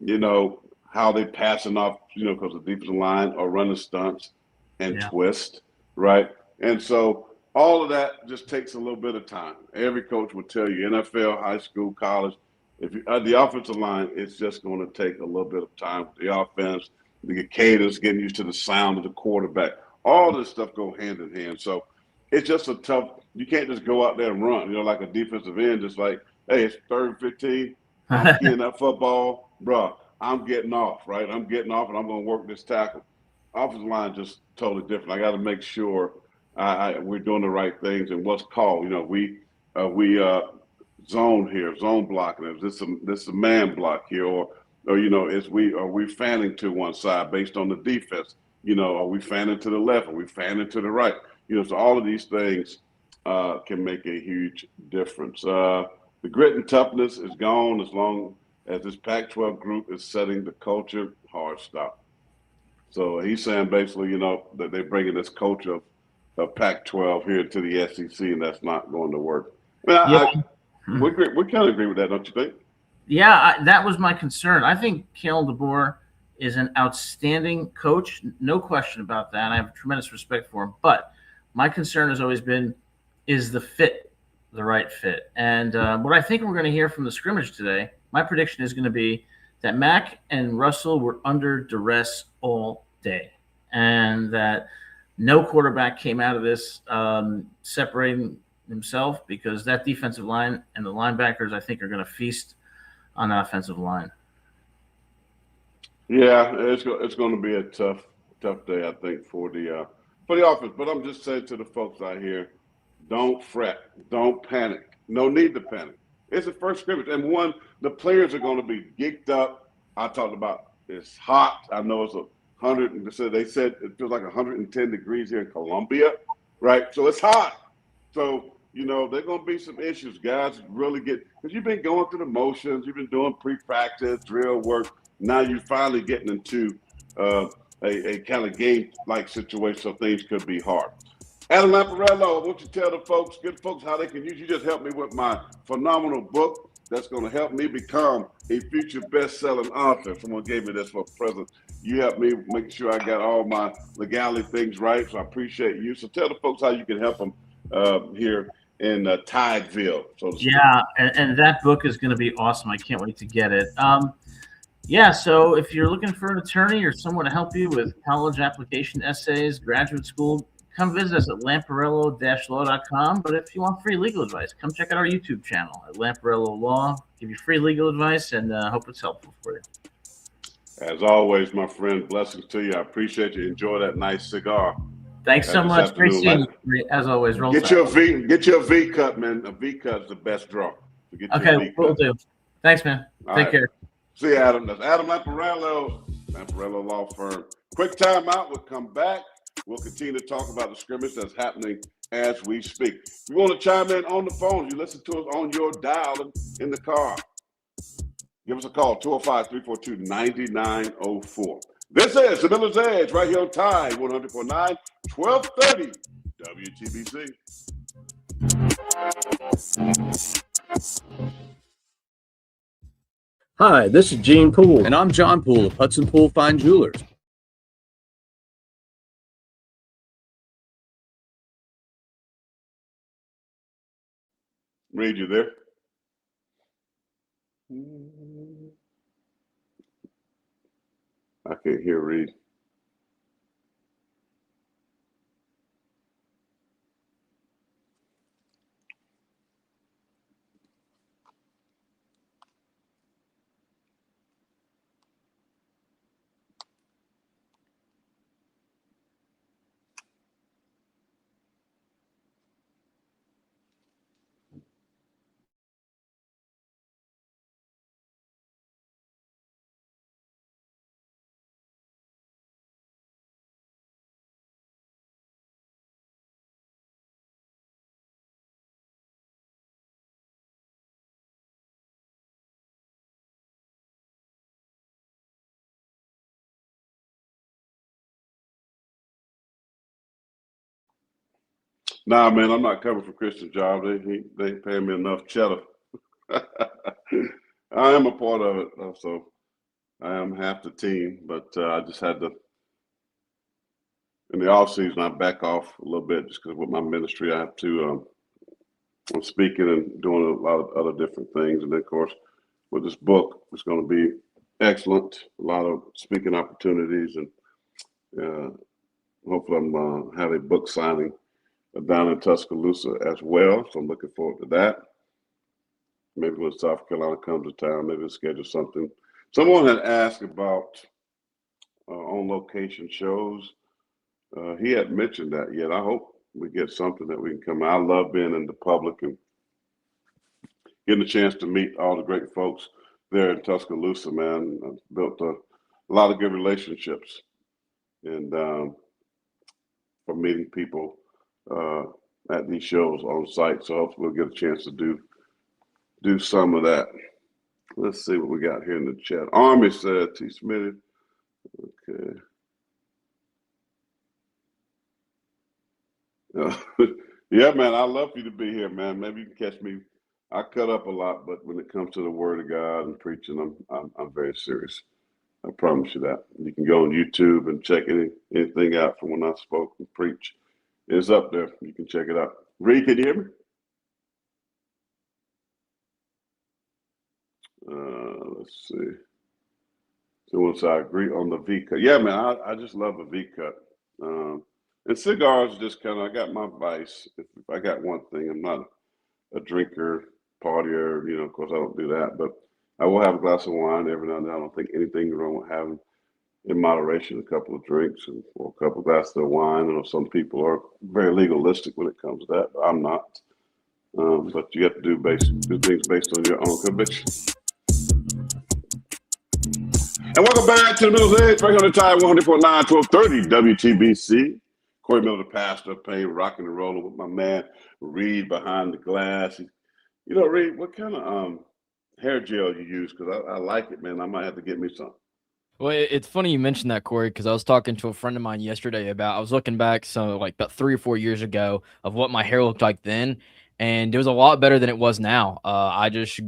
You know, how they passing off, you know, because the defensive line are running stunts and twist, right? And so all of that just takes a little bit of time. Every coach will tell you, NFL, high school, college, if you the offensive line, it's just going to take a little bit of time. The offense, the cadence, getting used to the sound of the quarterback, all this stuff go hand in hand. So it's just you can't just go out there and run, you know, like a defensive end, just like, hey, it's 3rd and 15, I'm getting that football, bro, I'm getting off, right? I'm getting off and I'm going to work this tackle. Offensive line just totally different. I got to make sure we're doing the right things and what's called. You know, we zone here, zone blocking. Is this a man block here, or you know, are we fanning to one side based on the defense? You know, are we fanning to the left? Are we fanning to the right? You know, so all of these things can make a huge difference. The grit and toughness is gone as long as this Pac-12 group is setting the culture. Hard stop. So he's saying basically, you know, that they're bringing this culture of Pac-12 here to the SEC, and that's not going to work. We kind of agree with that, don't you think? Yeah, that was my concern. I think Kalen DeBoer is an outstanding coach, no question about that. I have tremendous respect for him. But my concern has always been, is the fit the right fit? And what I think we're going to hear from the scrimmage today, my prediction is going to be that Mack and Russell were under duress all day, and that no quarterback came out of this separating himself, because that defensive line and the linebackers, I think, are going to feast on the offensive line. Yeah, it's going to be a tough day, I think, for the offense. But I'm just saying to the folks out here, don't fret, don't panic. No need to panic. It's the first scrimmage, and the players are going to be geeked up. I talked about it's hot. I know it's 100. They said it feels like 110 degrees here in Columbia, right? So it's hot. So you know there's going to be some issues, guys. Really because you've been going through the motions, you've been doing pre-practice, drill work. Now you're finally getting into a kind of game-like situation, so things could be hard. Adam Lamparello, won't you tell the good folks, how they can use you? Just help me with my phenomenal book that's going to help me become a future best-selling author. Someone gave me this for a present. You helped me make sure I got all my legality things right, so I appreciate you. So tell the folks how you can help them here in Tideville. Yeah, and that book is going to be awesome. I can't wait to get it. Yeah, so if you're looking for an attorney or someone to help you with college application essays, graduate school, come visit us at lamparello-law.com. But if you want free legal advice, come check out our YouTube channel at Lamparello Law. Give you free legal advice, and hope it's helpful for you. As always, my friend, blessings to you. I appreciate you. Enjoy that nice cigar. Thanks so much. Great seeing you. As always, roll Get you a V cut, man. A V cut is the best draw. So okay, we'll do. Thanks, man. Take care. See you, Adam. That's Adam Lamparello, Lamparello Law Firm. Quick time out. We'll come back. We'll continue to talk about the scrimmage that's happening as we speak. If you want to chime in on the phone, you listen to us on your dial in the car. Give us a call, 205-342-9904. This is the Miller's Edge right here on Tide 100.9, 1230 WTBC. Hi, this is Gene Poole. And I'm John Poole of Hudson Poole Fine Jewelers. Reed, you there? I can't hear Reed. Nah, man, I'm not coming for Christian job. They pay me enough cheddar. I am a part of it, so I am half the team. But I just had to, in the off season, I back off a little bit just because with my ministry, I have to. I'm speaking and doing a lot of other different things, and then of course, with this book, it's going to be excellent. A lot of speaking opportunities, and hopefully, I'm have a book signing down in Tuscaloosa as well. So I'm looking forward to that. Maybe when South Carolina comes to town, maybe we'll schedule something. Someone had asked about on location shows. He hadn't mentioned that yet. I hope we get something that we can come out. I love being in the public and getting a chance to meet all the great folks there in Tuscaloosa, man. I've built a lot of good relationships and from meeting people at these shows on site. So hopefully we'll get a chance to do some of that. Let's see what we got here in the chat. Army said, T. Smitty. Okay. Yeah, man, I'd love for you to be here, man. Maybe you can catch me. I cut up a lot, but when it comes to the Word of God and preaching, I'm very serious. I promise you that. You can go on YouTube and check anything out from when I spoke and preach. It's up there. You can check it out. Reed, can you hear me? Let's see. So once I agree on the V cut. Yeah, man, I just love a V cut. And cigars just kind of, I got my vice. If I got one thing, I'm not a drinker, partier, of course I don't do that, but I will have a glass of wine every now and then. I don't think anything wrong with having, in moderation, a couple of drinks or a couple of glasses of wine. I know some people are very legalistic when it comes to that, but I'm not. But you have to do things based on your own conviction. And welcome back to the Miller's Edge, right here on the Tide 100.9, 1230 WTBC. Corey Miller, the pastor, Payne, rocking and rolling with my man Reed behind the glass. Reed, what kind of hair gel you use? Because I like it, man. I might have to get me some. Well, it's funny you mentioned that, Corey, because I was talking to a friend of mine yesterday I was looking back, about 3 or 4 years ago of what my hair looked like then, and it was a lot better than it was now.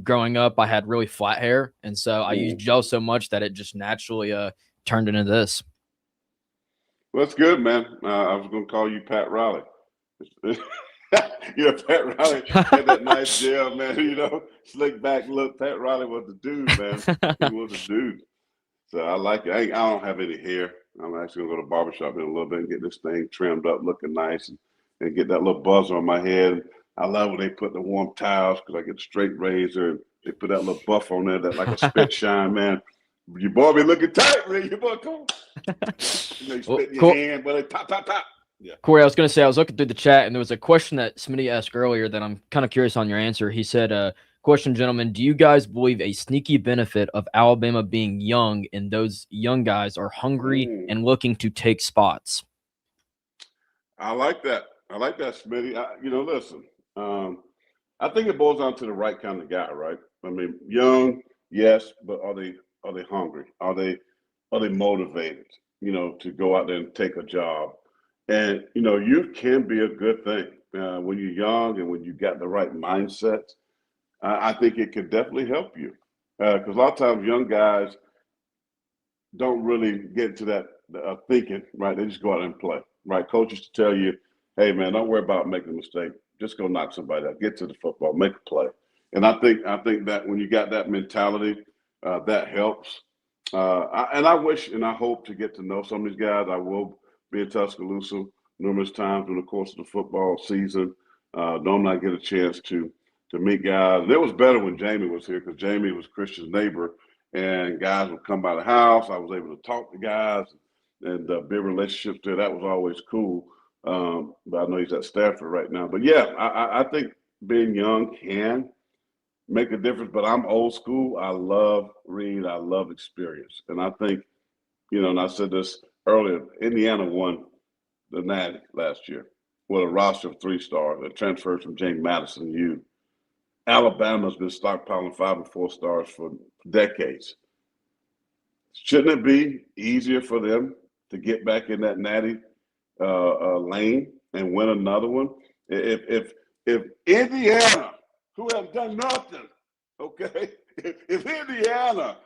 Growing up, I had really flat hair, and so I used gel so much that it just naturally turned into this. Well, that's good, man. I was going to call you Pat Riley. Pat Riley had that nice gel, man, slick back look. Pat Riley was the dude, man. He was a dude. So I like it. I don't have any hair. I'm actually going to go to the barbershop in a little bit and get this thing trimmed up, looking nice, and get that little buzzer on my head. I love when they put the warm towels because I get a straight razor and they put that little buff on there that like a spit shine, man. Your boy be looking tight, man. Your boy, come on. You spit in your hand, but it pop, pop, pop. Yeah. Corey, I was going to say, I was looking through the chat, and there was a question that Smitty asked earlier that I'm kind of curious on your answer. He said, question, gentlemen, do you guys believe a sneaky benefit of Alabama being young and those young guys are hungry and looking to take spots? I like that. I like that, Smitty. Listen, I think it boils down to the right kind of guy, right? I mean, young, yes, but are they hungry? Are they motivated? To go out there and take a job. And youth can be a good thing when you're young and when you got the right mindset. I think it could definitely help you because a lot of times young guys don't really get to that thinking, right? They just go out and play, right? Coaches to tell you, hey, man, don't worry about making a mistake. Just go knock somebody out. Get to the football. Make a play. And I think that when you got that mentality, that helps. I wish and I hope to get to know some of these guys. I will be in Tuscaloosa numerous times during the course of the football season. Normally I get a chance to meet guys. It was better when Jamie was here because Jamie was Christian's neighbor, and guys would come by the house. I was able to talk to guys and build relationships there. That was always cool. But I know he's at Stanford right now. But yeah, I think being young can make a difference. But I'm old school. I love read. I love experience. And I think, and I said this earlier, Indiana won the Natty last year with a roster of 3 stars that transferred from James Madison U. Alabama's been stockpiling 5 and 4 stars for decades. Shouldn't it be easier for them to get back in that Natty lane and win another one? If Indiana, who have done nothing, okay, if Indiana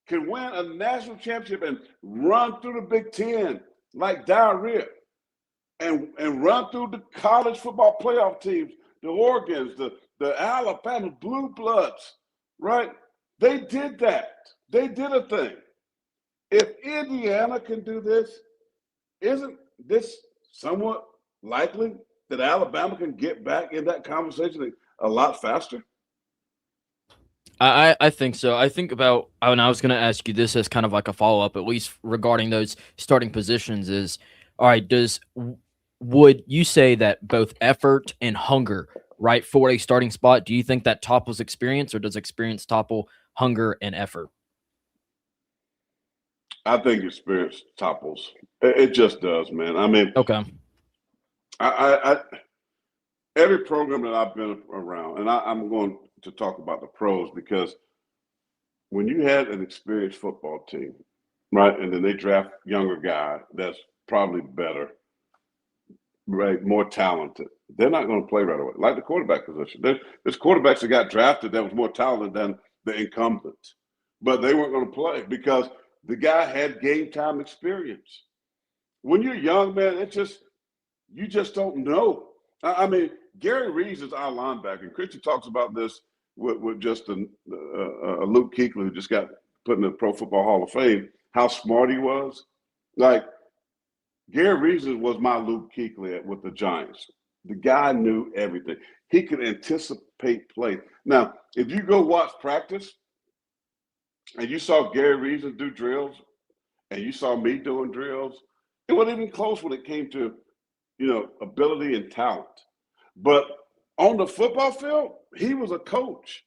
can win a national championship and run through the Big Ten like diarrhea, and run through the college football playoff teams, the Oregons, the Alabama Blue Bloods, right? They did that. They did a thing. If Indiana can do this, isn't this somewhat likely that Alabama can get back in that conversation a lot faster? I think so. I think about, and I was going to ask you this as kind of like a follow-up, at least regarding those starting positions is, all right, would you say that both effort and hunger, right, for a starting spot, do you think that topples experience, or does experience topple hunger and effort? I think experience topples. It just does, man. I mean, okay. I every program that I've been around, and I'm going to talk about the pros, because when you had an experienced football team, right, and then they draft younger guy that's probably better, right, more talented, they're not going to play right away. Like the quarterback position. There's quarterbacks that got drafted that was more talented than the incumbent, but they weren't going to play because the guy had game time experience. When you're young, man, you just don't know. I mean, Gary Reeves is our linebacker, and Christian talks about this with just a Luke Kuechly, who just got put in the Pro Football Hall of Fame, how smart he was. Like, Gary Reeves was my Luke Kuechly with the Giants. The guy knew everything. He could anticipate play. Now, if you go watch practice and you saw Gary Reeves do drills and you saw me doing drills, it wasn't even close when it came to, ability and talent. But on the football field, he was a coach.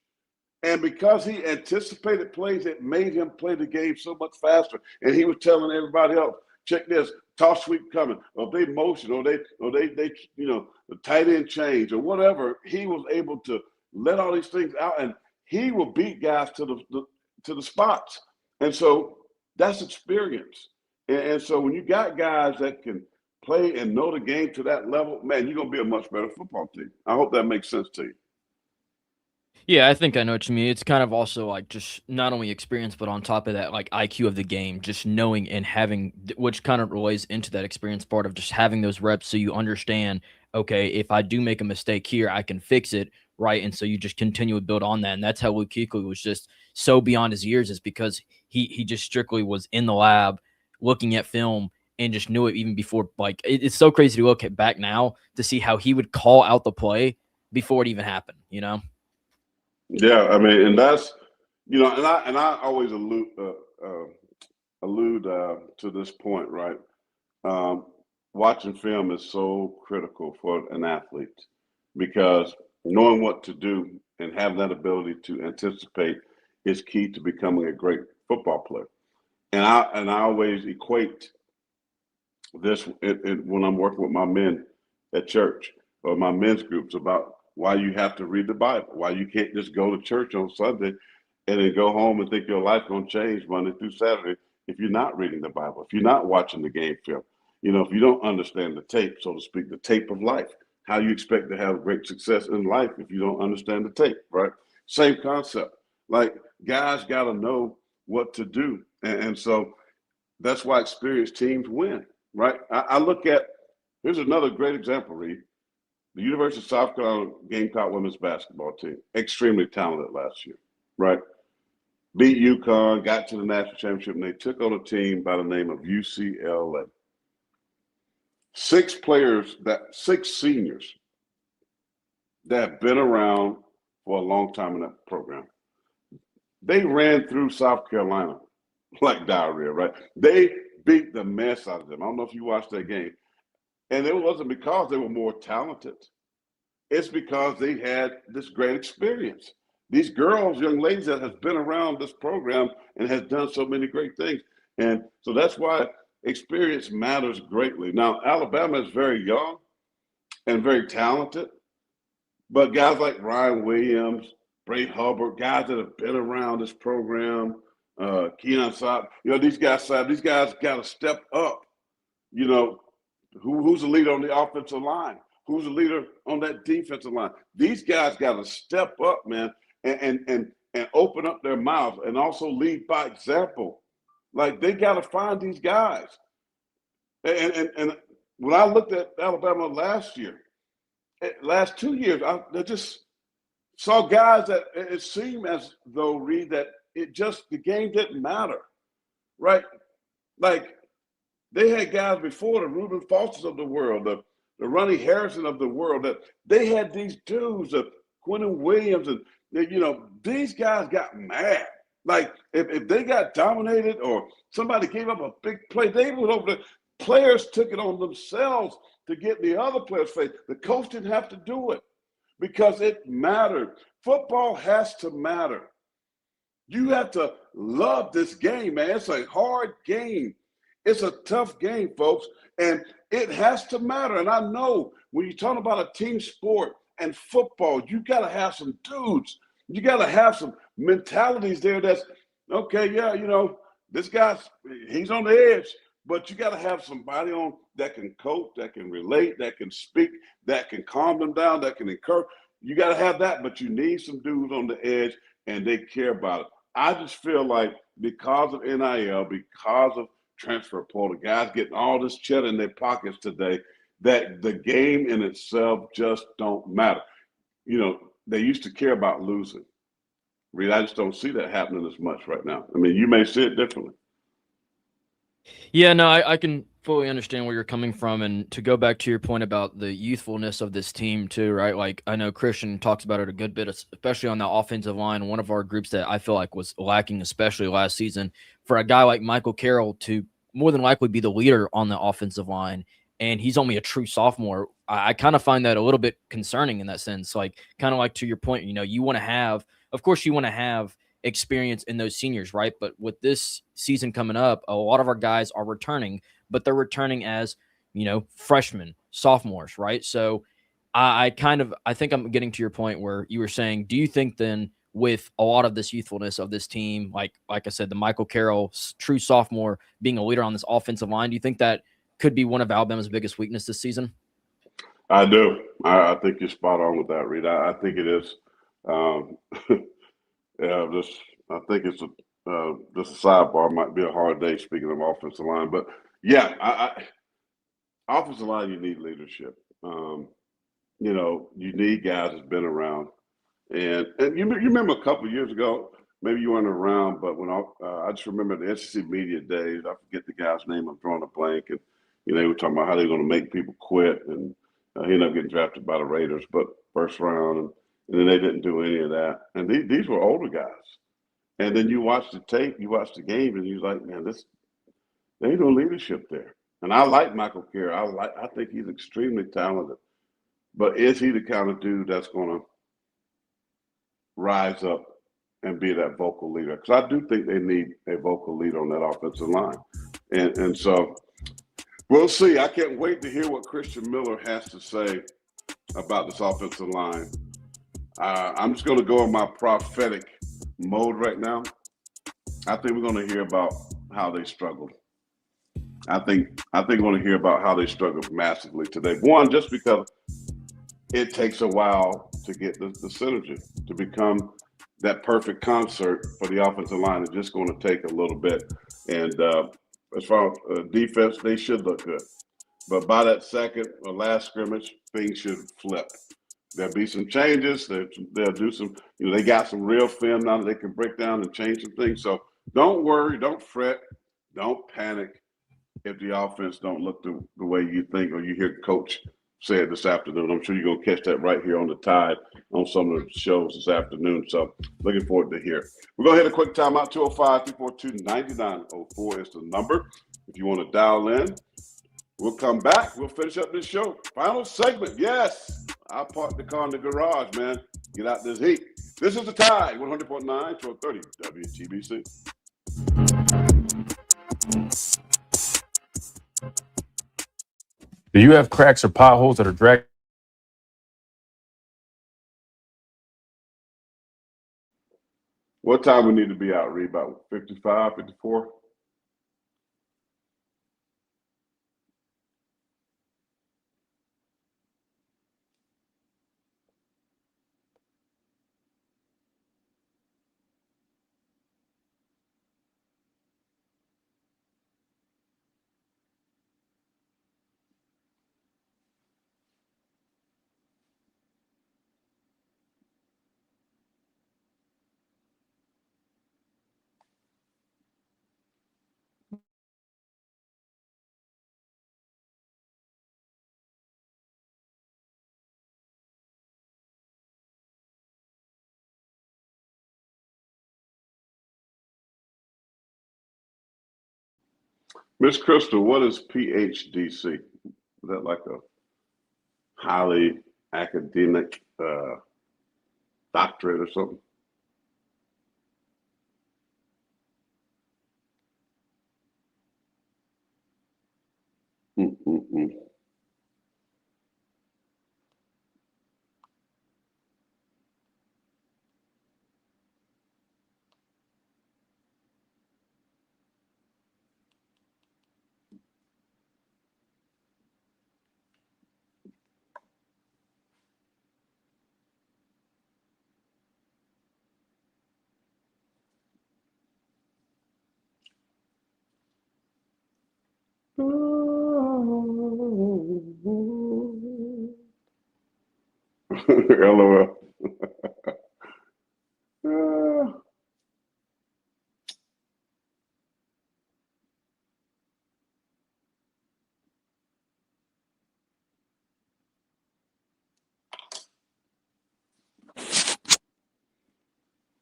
And because he anticipated plays, it made him play the game so much faster. And he was telling everybody else, check this, toss sweep coming, or they motion, or they the tight end change, or whatever. He was able to let all these things out, and he will beat guys to the spots. And so that's experience. And so when you got guys that can play and know the game to that level, man, you're gonna be a much better football team. I hope that makes sense to you. Yeah, I think I know what you mean. It's kind of also like just not only experience, but on top of that, like IQ of the game, just knowing and having, which kind of relays into that experience part of just having those reps so you understand, okay, if I do make a mistake here, I can fix it, right? And so you just continue to build on that. And that's how Luke Kuechly was just so beyond his years, is because he just strictly was in the lab looking at film and just knew it even before. Like, it's so crazy to look at back now to see how he would call out the play before it even happened, Yeah, I mean, and that's, and I always allude to this point, right? Watching film is so critical for an athlete, because knowing what to do and having that ability to anticipate is key to becoming a great football player. And I always equate when I'm working with my men at church or my men's groups about why you have to read the Bible, why you can't just go to church on Sunday and then go home and think your life's going to change Monday through Saturday if you're not reading the Bible, if you're not watching the game film, if you don't understand the tape, so to speak, the tape of life. How you expect to have great success in life if you don't understand the tape, right? Same concept. Like, guys got to know what to do. And so that's why experienced teams win, right? I look at, here's another great example, Reed. The University of South Carolina Gamecock women's basketball team, extremely talented last year, right? Beat UConn, got to the national championship, and they took on a team by the name of UCLA. 6 seniors that have been around for a long time in that program. They ran through South Carolina like diarrhea, right? They beat the mess out of them. I don't know if you watched that game. And it wasn't because they were more talented. It's because they had this great experience. These girls, young ladies that has been around this program and has done so many great things. And so that's why experience matters greatly. Now, Alabama is very young and very talented, but guys like Ryan Williams, Bray Hubbard, guys that have been around this program, Keon Saab, these guys got to step up. Who's the leader on the offensive line? Who's the leader on that defensive line? These guys got to step up, man, and open up their mouths and also lead by example. Like, they got to find these guys. And when I looked at Alabama last 2 years, I just saw guys that it seemed as though, Reed, that the game didn't matter, right? Like, they had guys before, the Reuben Fosters of the world, the Ronnie Harrison of the world, that they had these dudes, Quentin Williams, and these guys got mad. Like, if they got dominated or somebody gave up a big play, they would over the players took it on themselves to get the other players' face. The coach didn't have to do it because it mattered. Football has to matter. You have to love this game, man. It's a hard game. It's a tough game, folks, and it has to matter. And I know when you're talking about a team sport and football, you got to have some dudes. You got to have some mentalities there that's, okay, yeah, this he's on the edge, but you got to have somebody on that can coach, that can relate, that can speak, that can calm them down, that can encourage. You got to have that, but you need some dudes on the edge, and they care about it. I just feel like because of NIL, because of transfer portal, guys getting all this cheddar in their pockets today, that the game in itself just don't matter. They used to care about losing. Reed, I just don't see that happening as much right now. I mean, you may see it differently. Yeah, no, I can fully understand where you're coming from. And to go back to your point about the youthfulness of this team too, right? Like, I know Christian talks about it a good bit, especially on the offensive line. One of our groups that I feel like was lacking, especially last season, for a guy like Michael Carroll to more than likely be the leader on the offensive line. And he's only a true sophomore. I kind of find that a little bit concerning in that sense. Like, kind of like to your point, you want to have, of course, you want to have experience in those seniors, right? But with this season coming up, a lot of our guys are returning, but they're returning as, freshmen, sophomores, right? So I think I'm getting to your point where you were saying, do you think then with a lot of this youthfulness of this team, like I said, the Michael Carroll, true sophomore, being a leader on this offensive line, do you think that could be one of Alabama's biggest weaknesses this season? I do. I think you're spot on with that, Reed. I think it is. I think it's just a sidebar. Might be a hard day speaking of offensive line, but yeah, offensive line, you need leadership. You need guys that's been around, and you remember a couple of years ago, maybe you weren't around, but when I just remember the SEC media days. I forget the guy's name. I'm drawing a blank, and they were talking about how they're going to make people quit, and he ended up getting drafted by the Raiders, but first round, and then they didn't do any of that. And these were older guys. And then you watch the tape, you watch the game, and you're like, man, there ain't no leadership there. And I like Michael Carroll. I think he's extremely talented. But is he the kind of dude that's going to rise up and be that vocal leader? Because I do think they need a vocal leader on that offensive line. And so We'll see. I can't wait to hear what Christian Miller has to say about this offensive line. I'm just going to go in my prophetic mode right now. I think we're going to hear about how they struggled. I think we're going to hear about how they struggled massively today. One, just because it takes a while to get the synergy to become that perfect concert for the offensive line. It's just going to take a little bit. And as far as defense, they should look good. But by that second or last scrimmage, things should flip. There'll be some changes. They'll do some, they got some real film now that they can break down and change some things. So don't worry, don't fret, don't panic if the offense don't look the way you think or you hear Coach say it this afternoon. I'm sure you're going to catch that right here on the Tide on some of the shows this afternoon. So looking forward to hear. We're going to hit a quick timeout. 205-342-9904 is the number. If you want to dial in, we'll come back. We'll finish up this show. Final segment. Yes. I parked the car in the garage, man. Get out this heat. This is the Tide, 100.9, 1230 WTBC. Do you have cracks or potholes that are dragging? What time we need to be out, Reed? About 55, 54? Miss Crystal, what is PhDC? Is that like a highly academic doctorate or something? Mm-mm-mm. LOL.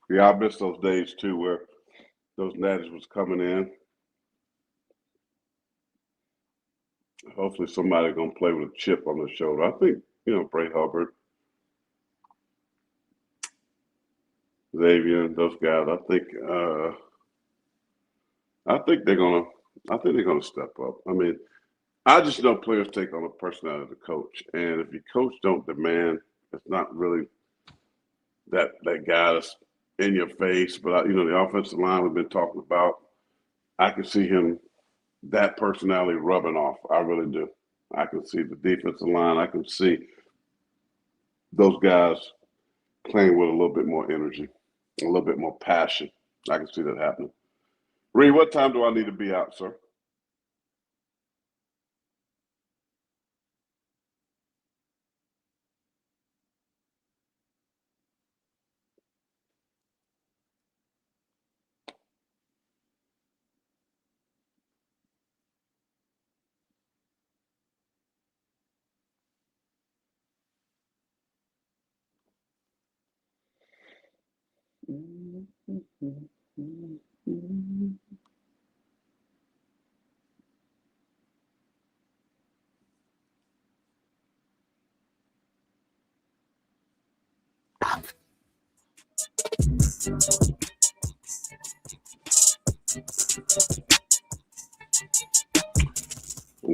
Yeah, I miss those days too where those natties was coming in. Hopefully somebody gonna play with a chip on their shoulder. I think, Bray Hubbard, Xavier, those guys, I think they're gonna step up. I mean, I just know players take on a personality of the coach. And if your coach don't demand, it's not really that guy that's in your face. But the offensive line we've been talking about, I can see him, that personality rubbing off. I really do. I can see the defensive line. I can see those guys playing with a little bit more energy, a little bit more passion. I can see that happening. Reed, what time do I need to be out, sir?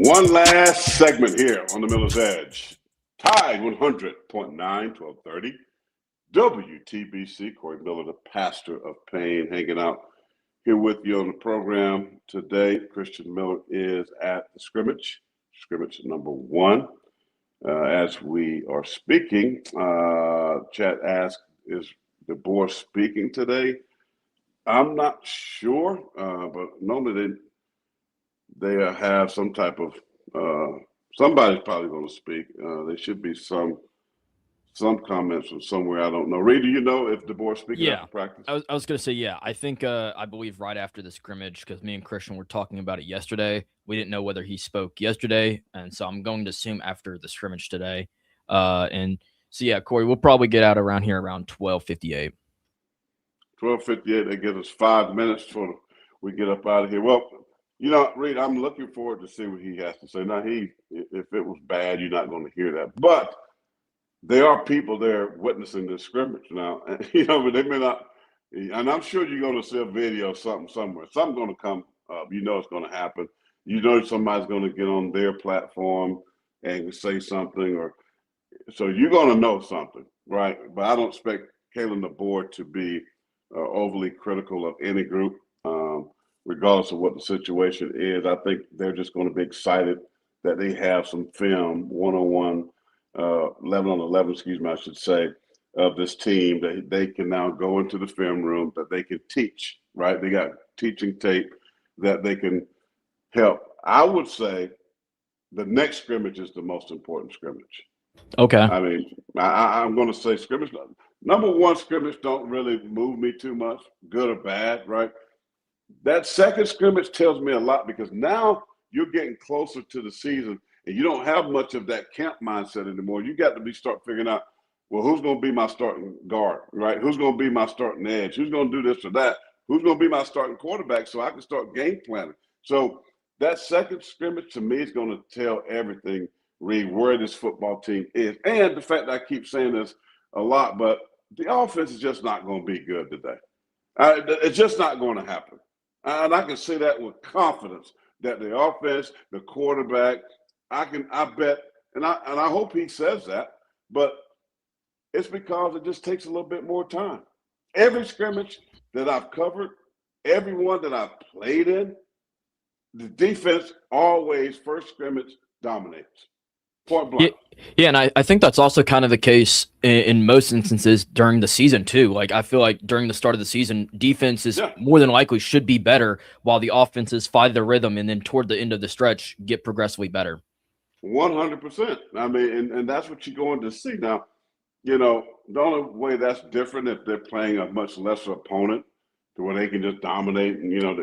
One last segment here on the Miller's Edge. Tide 100.9, 1230. WTBC, Corey Miller, the pastor of pain, hanging out here with you on the program today. Christian Miller is at the scrimmage number 1. As we are speaking, chat asked, is DeBoer speaking today? I'm not sure, but normally they have some type of somebody's probably going to speak. There should be some comments from somewhere. I don't know. Reed, do you know if DeBoer's speaking after practice? I was going to say, yeah. I think I believe right after the scrimmage, because me and Christian were talking about it yesterday. We didn't know whether he spoke yesterday, and so I'm going to assume after the scrimmage today. And so, yeah, Corey, we'll probably get out around here around 12:58. 12:58. That gives us 5 minutes before we get up out of here. Well, you know, Reed, I'm looking forward to see what he has to say. Now, if it was bad, you're not going to hear that. But there are people there witnessing this scrimmage now. You know, but they may not. And I'm sure you're going to see a video of something somewhere. Something's going to come up. You know it's going to happen. You know somebody's going to get on their platform and say something. So you're going to know something, right? But I don't expect Kalen DeBoer to be overly critical of any group. Regardless of what the situation is, I think they're just going to be excited that they have some film, 1-on-1, 11-on-11, I should say, of this team that they can now go into the film room, that they can teach, right? They got teaching tape that they can help. I would say the next scrimmage is the most important scrimmage. Okay. I mean, I'm going to say scrimmage. Number 1 scrimmage don't really move me too much, good or bad, right? That second scrimmage tells me a lot because now you're getting closer to the season and you don't have much of that camp mindset anymore. You got to start figuring out, well, who's going to be my starting guard, right? Who's going to be my starting edge? Who's going to do this or that? Who's going to be my starting quarterback so I can start game planning? So that second scrimmage to me is going to tell everything, Reed, where this football team is. And the fact that I keep saying this a lot, but the offense is just not going to be good today. It's just not going to happen. And I can say that with confidence that the offense, the quarterback, I bet, and I hope he says that, but it's because it just takes a little bit more time. Every scrimmage that I've covered, every one that I've played in, the defense always first scrimmage dominates. Point blank. Yeah, and I think that's also kind of the case in most instances during the season too. Like I feel like during the start of the season, defenses more than likely should be better while the offenses find their rhythm and then toward the end of the stretch get progressively better. 100%. I mean, and that's what you're going to see. Now, you know, the only way that's different if they're playing a much lesser opponent to where they can just dominate and, you know,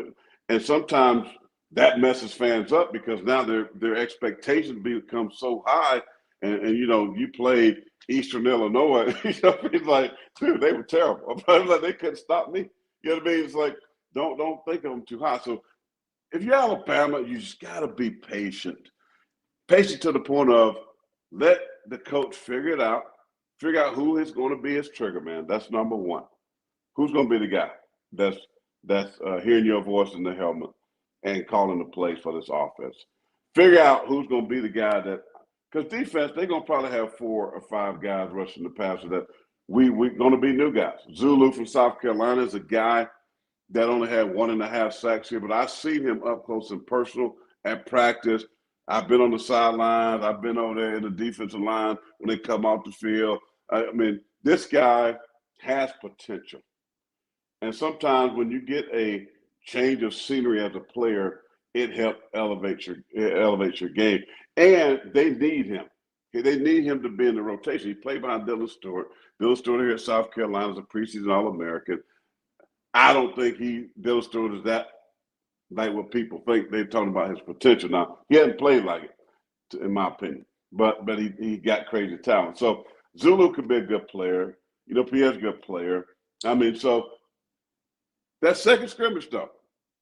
and sometimes that messes fans up because now their expectations become so high. And you know, you played Eastern Illinois. You know, it's like, dude, they were terrible. Like, they couldn't stop me. You know what I mean? It's like, don't think of them too high. So if you're Alabama, you just got to be patient. Patient to the point of let the coach figure out who is going to be his trigger man. That's number 1. Who's going to be the guy that's hearing your voice in the helmet and calling the plays for this offense. Figure out who's going to be the guy that, because defense, they're going to probably have 4 or 5 guys rushing the passer that we're going to be new guys. Zulu from South Carolina is a guy that only had 1.5 sacks here, but I've seen him up close and personal at practice. I've been on the sidelines. I've been over there in the defensive line when they come off the field. I mean, this guy has potential. And sometimes when you get a change of scenery as a player, it helps elevate your game. And they need him. They need him to be in the rotation. He played behind Dylan Stewart. Dylan Stewart here at South Carolina is a preseason All-American. I don't think Dylan Stewart is that like what people think. They're talking about his potential. Now, he hasn't played like it, in my opinion, but he got crazy talent. So Zulu could be a good player. You know, Pierre's a good player. I mean, so that second scrimmage stuff.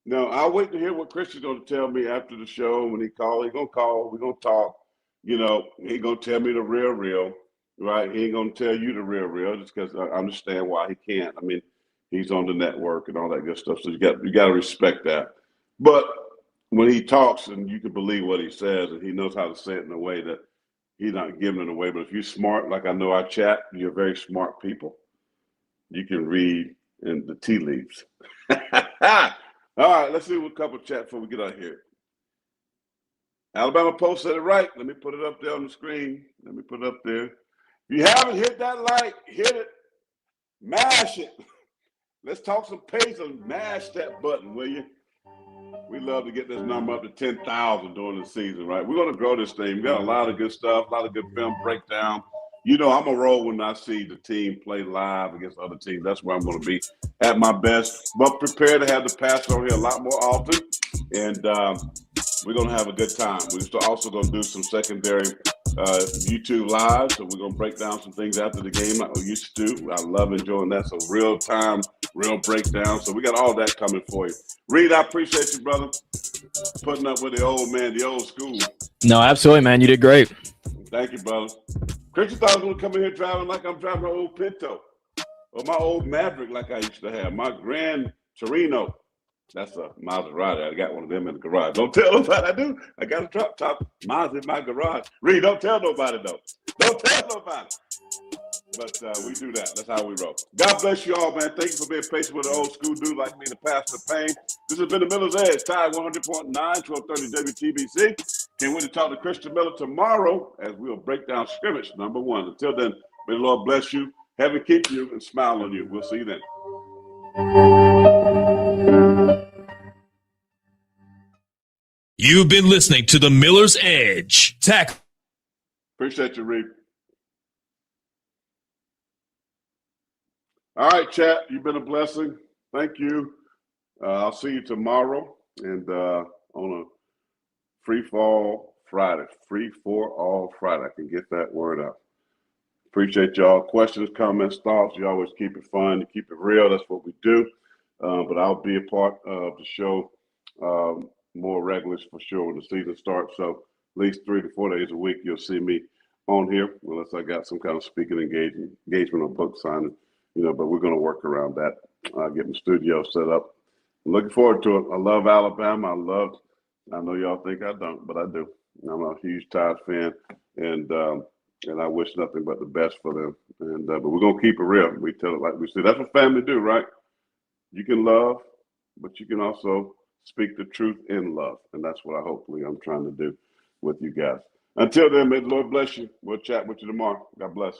Now, I'll wait to hear what Christian's going to tell me after the show. When he calls, he's going to call. We're going to talk. You know, he going to tell me the real, right? He ain't going to tell you the real, just because I understand why he can't. I mean, he's on the network and all that good stuff. So you got to respect that. But when he talks, and you can believe what he says, and he knows how to say it in a way that he's not giving it away. But if you're smart, like I know our chat, you're very smart people. You can read in the tea leaves. All right, let's see what couple chat before we get out here. Alabama Post said it right. Let me put it up there on the screen. Let me put it up there. If you haven't hit that like, hit it. Mash it. Let's talk some pace and mash that button, will you? We love to get this number up to 10,000 during the season, right? We're going to grow this thing. We got a lot of good stuff, a lot of good film breakdown. You know, I'm a roll when I see the team play live against other teams. That's where I'm going to be at my best. But prepare to have the pastor on here a lot more often. And we're going to have a good time. We're also going to do some secondary YouTube live. So we're going to break down some things after the game like we used to do. I love enjoying that. So real time, real breakdown. So we got all that coming for you. Reed, I appreciate you, brother, putting up with the old man, the old school. No, absolutely, man. You did great. Thank you, brother. Christian thought I was going to come in here driving like I'm driving an old Pinto or my old Maverick like I used to have. My Grand Torino. That's a Maserati. I got one of them in the garage. Don't tell nobody I do. I got a drop top Mazda in my garage. Reed, don't tell nobody, though. Don't tell nobody. But we do that. That's how we roll. God bless you all, man. Thank you for being patient with an old school dude like me to pass the pain. This has been the Miller's Edge, Tide 100.9, 1230 WTBC. Can't wait to talk to Christian Miller tomorrow as we'll break down Scrimmage number 1. Until then, may the Lord bless you, heaven keep you, and smile on you. We'll see you then. You've been listening to the Miller's Edge. Tackle. Appreciate you, Reed. All right, chat. You've been a blessing. Thank you. I'll see you tomorrow and on a free for all Friday. Free for all Friday. I can get that word out. Appreciate y'all. Questions, comments, thoughts. You always keep it fun. You keep it real. That's what we do. But I'll be a part of the show more regulars for sure when the season starts. So at least 3 to 4 days a week, you'll see me on here unless I got some kind of speaking engagement or book signing. You know, but we're going to work around that, getting the studio set up. I'm looking forward to it. I love Alabama. I know y'all think I don't, but I do. I'm a huge Tide fan, and I wish nothing but the best for them. And but we're going to keep it real. We tell it like we say. That's what family do, right? You can love, but you can also speak the truth in love. And that's what hopefully I'm trying to do with you guys. Until then, may the Lord bless you. We'll chat with you tomorrow. God bless.